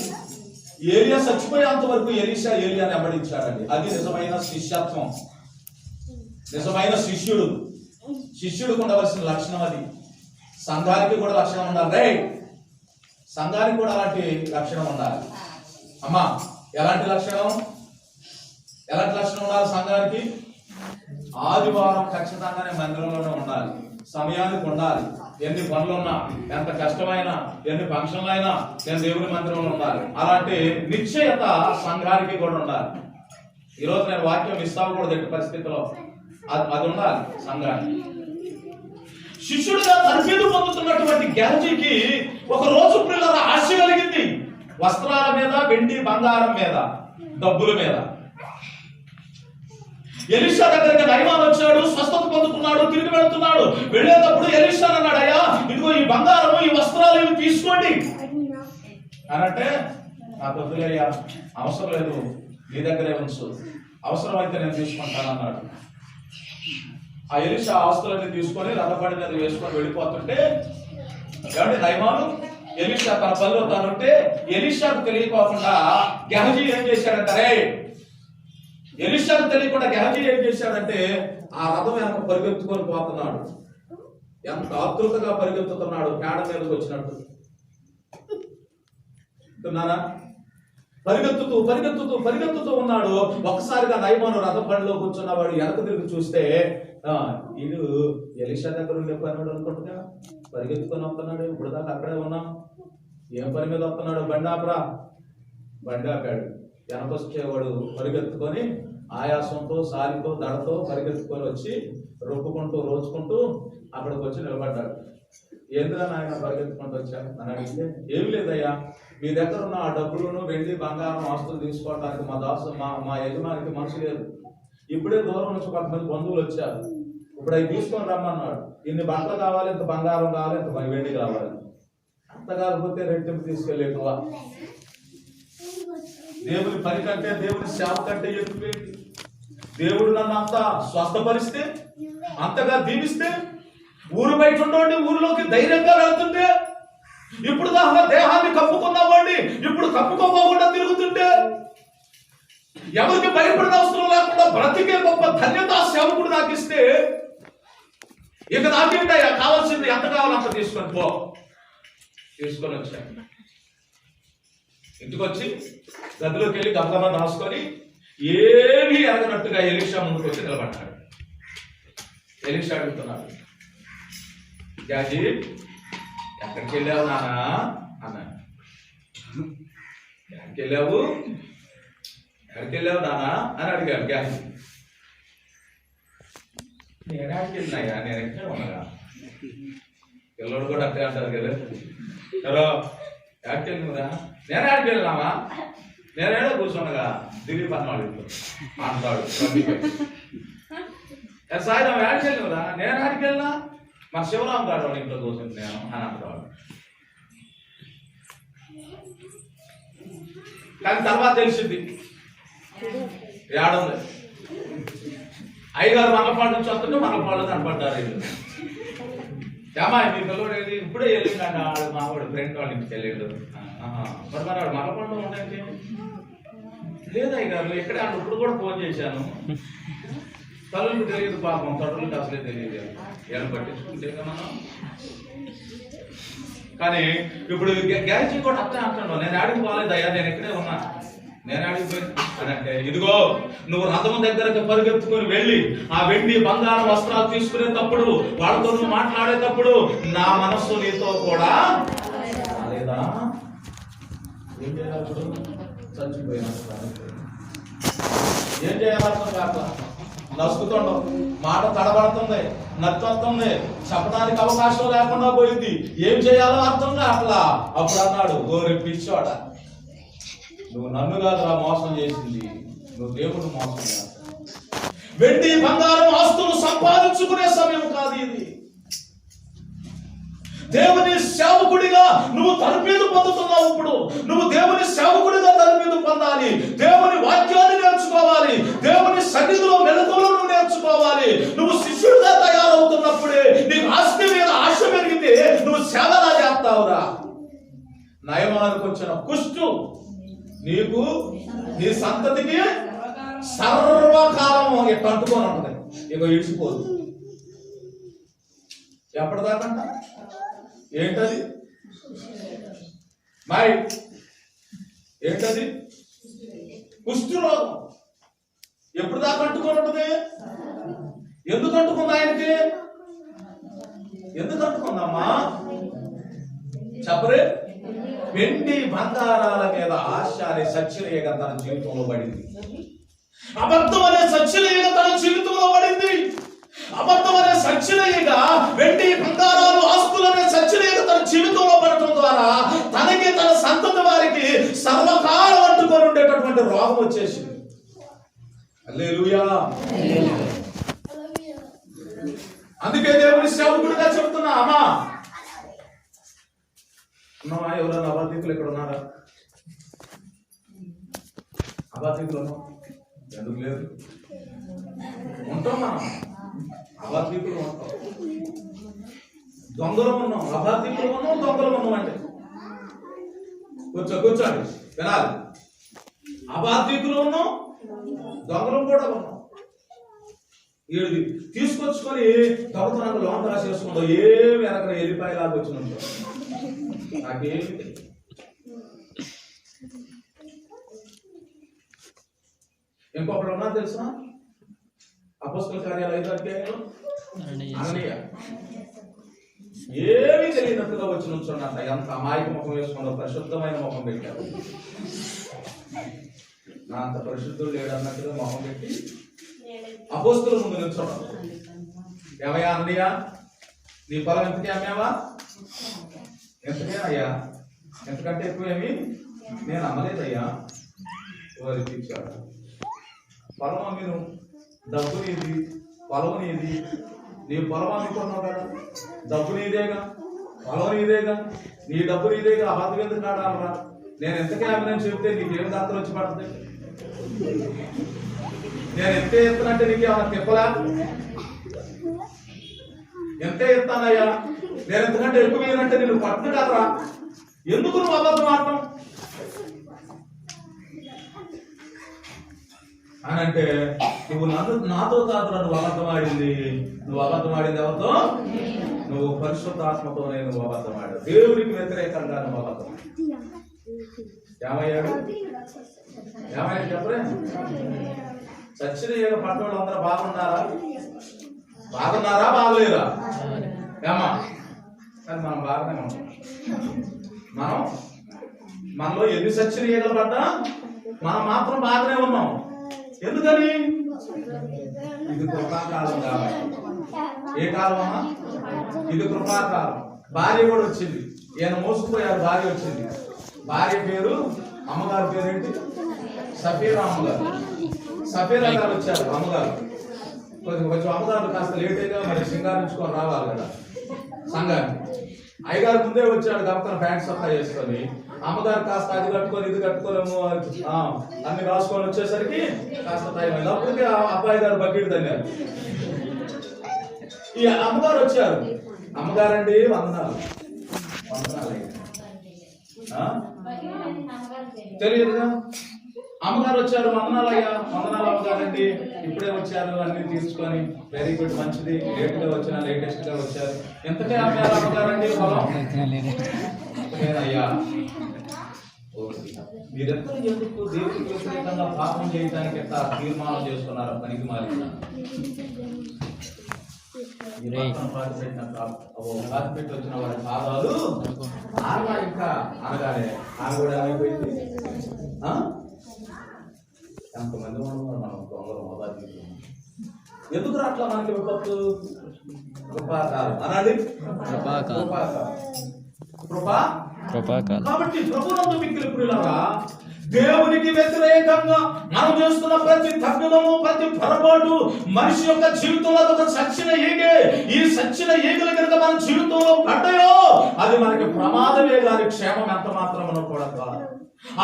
ఏలియా చచ్చిపోయేంత వరకు ఎలీషా ఏలియాని వెంబడించాడండి. అది నిజమైన శిష్యత్వం, నిజమైన శిష్యుడికి ఉండవలసిన లక్షణం అది. సంఘానికి కూడా లక్షణం ఉండాలి. రే సంఘానికి కూడా అలాంటి లక్షణం ఉండాలి. అమ్మా ఎలాంటి లక్షణం ఉండాలి సంఘానికి? ఆదివారం ఖచ్చితంగానే మందిరంలోనే ఉండాలి, సమయానికి ఉండాలి. ఎన్ని పనులున్నా, ఎంత కష్టమైనా, ఎన్ని ఫంక్షన్లైనా నేను దేవుని మందిరంలో ఉండాలి. అలాంటి నిశ్చయత సంఘానికి కూడా ఉండాలి. ఈరోజు నేను వాక్యం ఇస్తాకూడదు ఎట్టి పరిస్థితిలో, అది ఉండాలి సంఘానికి. శిష్యుడిగా తర్బీదు పొందుతున్నటువంటి గెహజీకి ఒక రోజు పిల్లల ఆశ కలిగింది. వస్త్రాల మీద, వెండి బంగారం మీద, డబ్బుల మీద. ఎలీషా దగ్గరికి నయమాన్ వచ్చాడు, స్వస్థత పొందుకున్నాడు, తిరిగి వెళుతున్నాడు. వెళ్ళేటప్పుడు ఎలీషా అన్నాడు, అయ్యా ఇదిగో ఈ బంగారము, ఈ వస్త్రాలు ఇవి తీసుకోండి అనంటే, నాకు వద్దులయ్యా, అవసరం లేదు, నీ దగ్గరే ఉంచు, అవసరం అయితే నేను తీసుకుంటానన్నాడు. ఆ ఎలీషా ఆస్తులన్నీ తీసుకొని రథబండి మీద వేసుకొని వెళ్ళిపోతుంటే, ఏమంటే నయమాను ఎలీషా తన పనిలో తానుంటే ఎలీషాకు తెలియకోకుండా గెహజీ ఏం చేశాడంటే, ఎలీషాకు తెలియకుండా గెహజీ ఏం చేశాడంటే ఆ రథం వెనక పరిగెత్తుకొని పోతున్నాడు. ఎంత ఆతృతగా పరిగెత్తుతున్నాడు, పేడ మీదకి వచ్చినట్టు. విన్నారా? పరిగెత్తుతూ ఉన్నాడు. ఒకసారిగా నయమాను రథం బండిలో కూర్చున్నవాడు వెనక తిరిగి చూస్తే ఇది ఎలీషా దగ్గర ఉండే పనివాడు అనుకుంటుగా పరిగెత్తుకొని వస్తున్నాడు. ఇప్పుడు దాకా అక్కడే ఉన్నాం, ఏం పని మీద వస్తున్నాడు? బండి ఆపాడు. వెనకొచ్చేవాడు పరిగెత్తుకొని ఆయాసంతో, సాలితో, దడతో పరిగెత్తుకొని వచ్చి రోజుకుంటూ అక్కడికి వచ్చి నిలబడ్డాడు. ఏంద్రా నాయన పరిగెత్తుకుంటూ వచ్చాను అని అడిగితే, ఏమి లేదయ్యా, మీ దగ్గర ఉన్న ఆ డబ్బులను, వెండి బంగారం ఆస్తులు తీసుకోవడానికి మా యజమానికి మనసు లేదు. ఇప్పుడే దూరం నుంచి కొంతమంది బంధువులు వచ్చారు, ఇప్పుడు అవి తీసుకొని రమ్మన్నాడు. ఇన్ని బట్టలు కావాలి, ఇంత బంగారం కావాలి, ఇంత వెండి కావాలి. అంత కాకపోతే రెట్టింపు తీసుకెళ్ళేట్టువ. దేవుని పని కంటే, దేవుని సేవ కంటే ఎక్కువేంటి? దేవుడు నన్ను అంతా స్వస్థపరిస్తే అంతగా దీవిస్తే ఊరు బయట ఉండవండి ఊరిలోకి ధైర్యంగా వెళ్తుంటే, ఇప్పుడు దాకా దేహాన్ని కప్పుకున్నామండి ఇప్పుడు కప్పుకోకుండా తిరుగుతుంటే, ఎవరికి భయపడిన అవసరం లేకుండా బ్రతికే గొప్ప ధన్యత సేవకుడు నాకు ఇస్తే, ఇక నాకేంటయ్యా కావాల్సింది ఎంత కావాలో అంత తీసుకొని వచ్చాను. ఇంటికి వచ్చి గదిలోకి వెళ్ళి గబగబా రాసుకొని ఏమీ ఎరగనట్టుగా ఎలీషా ముందుకు వచ్చి నిలబడ్డాడు. ఎలీషా అడుగుతున్నాడు, జాజీ ఎక్కడికి వెళ్ళావు నానా అన్నాడు. ఎక్కడికి వెళ్ళావు నానా అని అడిగాడు గ్యాజీ. నేను ఎక్కడికి వెళ్ళినాయా, నేను ఎక్కడ ఉన్నాగా. పిల్లడు కూడా అట్టే అంటారు కదా, హలో ఎక్కడికి వెళ్ళిందా, నేను ఎక్కడికి వెళ్ళినామా, నేనేడో కూర్చున్నాగా దిలీప్ అన్నాడు అంటాడు. సాయిరాం ఎక్కడికి వెళ్ళినరా, నేను ఎక్కడికి వెళ్ళినా, మా శివరాం గారు వాడు ఇంట్లో కూర్చుంది నేను అని అంటాడు. కానీ తర్వాత తెలిసింది ఏడుంది. అయ్యగారు మనపాడు నుంచి వస్తుంటే మనపాడు కనపడ్డారు. ఏమా మీ పిల్లడు ఏది ఇప్పుడే వెళ్ళిందండి మావాడు ఫ్రెండ్ వాళ్ళ ఇంటికి వెళ్ళాడు. మరి వాడు మనపాడులో ఉండేది లేదు అయ్యగారు ఇక్కడే అంటే ఇప్పుడు కూడా ఫోన్ చేశాను. తల్లులకు తెలియదు పాపం, తల్లులకు అసలే తెలియదు, ఏమైనా పట్టించుకుంటే మనం. కానీ ఇప్పుడు గ్యారేజీ కూడా అట్లా అంటాడు, నేను ఆడికి పోలేదు అయ్యా, నేను ఇక్కడే ఉన్నా, నేను ఆడిపోయి అని అంటే, ఇదిగో నువ్వు రథం దగ్గరకు పరిగెత్తుకుని వెళ్ళి ఆ వెండి బంగారం వస్త్రాలు తీసుకునేటప్పుడు వాళ్ళతో నువ్వు మాట్లాడేటప్పుడు నా మనస్సు నీతో కూడా లేదా ఏం చేయాలి, చచ్చిపోయినా ఏం చేయాలి అర్థం కాక నసుకుతుండవు, మాట తడబడుతుంది, నచ్చొస్తుంది, చెప్పడానికి అవకాశం లేకుండా పోయింది, ఏం చేయాలో అర్థం కావట్లా. అప్పుడు అన్నాడు, గోరె పిచ్చోడ, నువ్వు నన్ను కాదురా మోసం చేసింది, నువ్వు దేవుడు మోసం చేస్తావు. వెండి బంగారం ఆస్తులు సంపాదించుకునే సమయం కాదు ఇది. దేవుని సేవకుడిగా నువ్వు తరబీదు పొందుతున్నావు. ఇప్పుడు నువ్వు దేవుని సేవకుడిగా తరబీదు పొందాలి, దేవుని వాక్యాన్ని నేర్చుకోవాలి, దేవుని సన్నిధిలో మెలకువలను నువ్వు నేర్చుకోవాలి. నువ్వు శిష్యుడిగా తయారవుతున్నప్పుడే నీకు ఆస్తి మీద ఆశ పెరిగితే నువ్వు సేవలా చేస్తావురా. నయమానికి వచ్చిన కుష్టు నీకు నీ సంతతికి సర్వకాలం ఎట్లా అంటుకొని ఉంటుంది, ఇక ఇడిచిపోదు. ఎప్పటిదాకంట ఏంటది మై ఏంటది కుష్టి రోగం. ఎప్పుడు దాకా అంటుకొని ఉంటుంది, ఎందుకు అంటుకుంది ఆయనకి, ఎందుకు అంటుకుందమ్మా చెప్పరే. వెండి బంగారాల మీద ఆశ అనే సత్యలేఖ తన జీవితంలో పడింది, అబద్ధం అనే సత్యలేఖ తన జీవితంలో పడింది. అబద్ధం అనే సత్యలేఖ, వెండి బంగారాలు ఆస్తులు అనే సత్యలేఖ తన జీవితంలో పడటం ద్వారా తనకి తన సంతతి వారికి సర్వకాలం అంటుకొని ఉండేటటువంటి రోగం వచ్చేసింది. హల్లెలూయా. అందుకే దేవుని సేవకుడిగా చెప్తున్నా, అమ్మా ఉన్నావా, ఎవరైనా అబాధికులు ఇక్కడ ఉన్నారా, అబాధికులు ఉన్నాం, ఎందుకు లేదు, ఉంటాం మనం, అబాధికులు ఉంటాం, దొంగలు ఉన్నాం, అబాధికులు ఉన్నాం, దొంగలు ఉన్నాం. అంటే కూర్చోండి వినాలి, అబాధికులు ఉన్నాం, దొంగలు కూడా ఉన్నాం. ఏది తీసుకొచ్చుకొని దొంగతనాలు లోన్ రాసేసుకుంటాం, ఏమి వెనక ఎల్లిపాయలాగా వచ్చిన నాకేమి. ఇంకొకడు ఉన్నా తెలుసా, అపోస్తల కార్యాలు 5వ అధ్యాయంలో అననీయ ఏమీ తెలియనట్టుగా వచ్చి నుంచున్నాంట. ఎంత అమాయక ముఖం వేసుకున్నారో, పరిశుద్ధమైన ముఖం పెట్టారు. నా అంత పరిశుద్ధుడు లేడన్నట్టుగా ముఖం పెట్టి అపోస్తల ముందు నిల్చున్నాడు. ఏమయ్యా అననీయ, నీ పొలం ఎంతకే అమ్మావా, ఎంతకే అయ్యా, ఎంతకంటే ఎక్కువేమి నేను అమ్మలేదయ్యా. వారిపించాడు, పొలం అమ్మి నువ్వు, డబ్బు నీది, పొలం నీది, నీ పొలం అమ్ముకున్నావు కదా, డబ్బు నీదేగా, పొలం నీదేగా, నీ డబ్బు నీదేగా, అబద్ధం ఎందుకు ఆడాలరా, నేను ఎంతకే అమ్మినని చెప్తే నీకేం దాంతో వచ్చి పడుతుంది, నేను ఎంత ఎత్తునంటే నీకు ఏమన్నా తిప్పలా, ఎంతే ఇస్తానయ్యా, నేను ఎంతకంటే ఎక్కువ ఇయ్యనంటే నేను పట్టు కదరా, ఎందుకు నువ్వు అబద్ధం ఆడటం అని అంటే, నువ్వు నాతో కాదురా నువ్వు అబద్ధం ఆడింది. నువ్వు అబద్ధం ఆడింది ఎవరితో? నువ్వు పరిశుద్ధాత్మతోనే నువ్వు అబద్ధం ఆడావు. దేవుడికి వ్యతిరేకంగా నువ్వు అబద్ధం. ఏమయ్యాడు? ఏమయ్యాడు చెప్పరే? చచ్చిన ఏడు పట్టణంలో అందరూ బాగున్నారా? బాగున్నారా? బాగలేరా? ఏమా? కానీ మనం బాగానే ఉన్నాం. మనలో ఎన్ని చచ్చిన ఈగలు పడ్డా మనం మాత్రం బాగానే ఉన్నాం. ఎందుకని? ఇది కృపాకాలం కాబట్టి. ఏ కాలం అమ్మా? ఇది కృపాకాలం. భార్య కూడా వచ్చింది, ఈయన మోసుకుపోయారు, భార్య వచ్చింది. భార్య పేరు, అమ్మగారి పేరు ఏంటి? సఫీరా అమ్మగారు. సఫీరా గారు వచ్చారు అమ్మగారు. కొంచెం అమ్మగారు కాస్త లేటుగా మరి సింగారించుకొని రావాలి కదా సంఘానికి. అయ్యగారు ముందే వచ్చాడు గమకన ప్యాంట్ సఫా చేసుకొని. అమ్మగారు కాస్త అది కట్టుకొని ఇది కట్టుకోలేము అన్ని రాసుకొని వచ్చేసరికి కాస్త టైం అయింది. అప్పటికే అబ్బాయి గారు బకెట్ తన్నారు. ఈ అమ్మగారు వచ్చారు. అమ్మగారండి వందనాలు. తెలియదుగా. అమ్మగారు వచ్చారు, వందనాలయ్యా. వందనాలు అమ్మగారండి, ఇప్పుడే వచ్చారు అన్ని తీసుకొని. వెరీ గుడ్, మంచిది. లేట్గా వచ్చినా లేటెస్ట్ గా వచ్చారు. ఎంతకే అమ్మారు అమ్మగారండి పొలం? అయ్యా మీరెంత ఎందుకు దేవుడికి వ్యతిరేకంగా పాపం చేయడానికి ఎంత తీర్మానం చేసుకున్నారు? పనికి మారిన పాతిపెట్టి వచ్చిన వారి పాదాలు ఆమె ఇంకా అనగానే ఆమె కూడా ఏమైపోయింది. ఎంతమంది మనం దొంగలు మొదటి ఎందుకు అట్లా మనకి విపత్తు? కృపాకాలం అనాలి. కృపాకాలం కాబట్టి ప్రభునందు మిక్కిలి ప్రియులారా, దేవునికి వ్యతిరేకంగా మనం చేస్తున్న ప్రతి తప్పిదము, ప్రతి పొరపాటు మనిషి యొక్క జీవితంలో ఒక సచ్చిన ఈగే. ఈ సచ్చిన ఈగలు కనుక మన జీవితంలో పడ్డాయో అది మనకి ప్రమాదమే కానీ క్షేమం ఎంత మాత్రమో కూడా కాదు.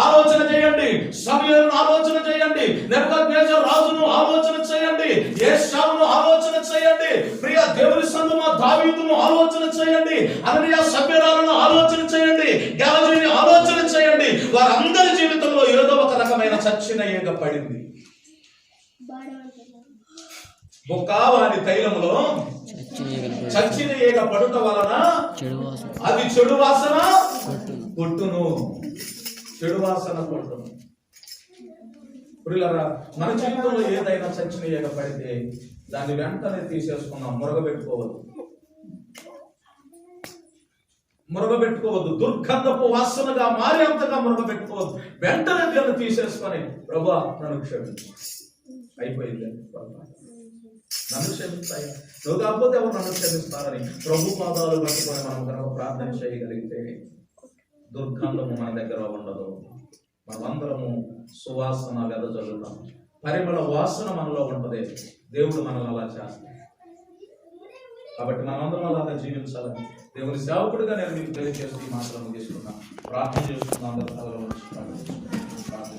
ఆలోచన చేయండి. సమయాలను ఆలోచన చేయండి. నెబుకద్నెజరు రాజును ఆలోచన చేయండి. యేషావును ఆలోచన చేయండి. ప్రియ దేవుని సందుమ దావీదును ఆలోచన చేయండి. అననీయ సభ్యురాలను ఆలోచన చేయండి. గెలజీని ఆలోచన చేయండి. వారందరి జీవితంలో ఏదో ఒక రకమైన చచ్చిన ఈగ పడింది. బొక్కావాని తైలములో చచ్చిన ఈగ పడుట వలన అది చెడు వాసన కొట్టును. చెడు వాసన కొట్టును. ప్రియులారా, మన జీవితంలో ఏదైనా చచ్చిన ఈగ పడితే దాన్ని వెంటనే తీసేసుకున్నాం. మురగబెట్టుకోవద్దు. దుర్గంధపు వాసనగా మారేంతగా మురగబెట్టుకోవద్దు. వెంటనే దాన్ని తీసేసుకొని ప్రభువా నన్ను క్షమించు, అయిపోయింది, నన్ను క్షమిస్తాయి, నువ్వు కాకపోతే ఎవరు నన్ను క్షమిస్తారని ప్రభు పాదాలు పట్టుకొని మనం కనుక ప్రార్థన చేయగలిగితే దుర్గంధము మన దగ్గర ఉండదు. మనమందరము సువాసన వెదజల్లుతాం. పరిమళ వాసన మనలో ఉంటది. దేవుడు మనల్ని అలా చేస్తాడు. కాబట్టి మనమందరం అలా జీవించాలని దేవుని సేవకుడిగా నేను మీకు తెలియజేస్తూ ఈ మాత్రం ముగిస్తున్నాను. ప్రార్థన చేసుకున్నాం. అందరూ తలలో ఉంచుతాను. ప్రార్థన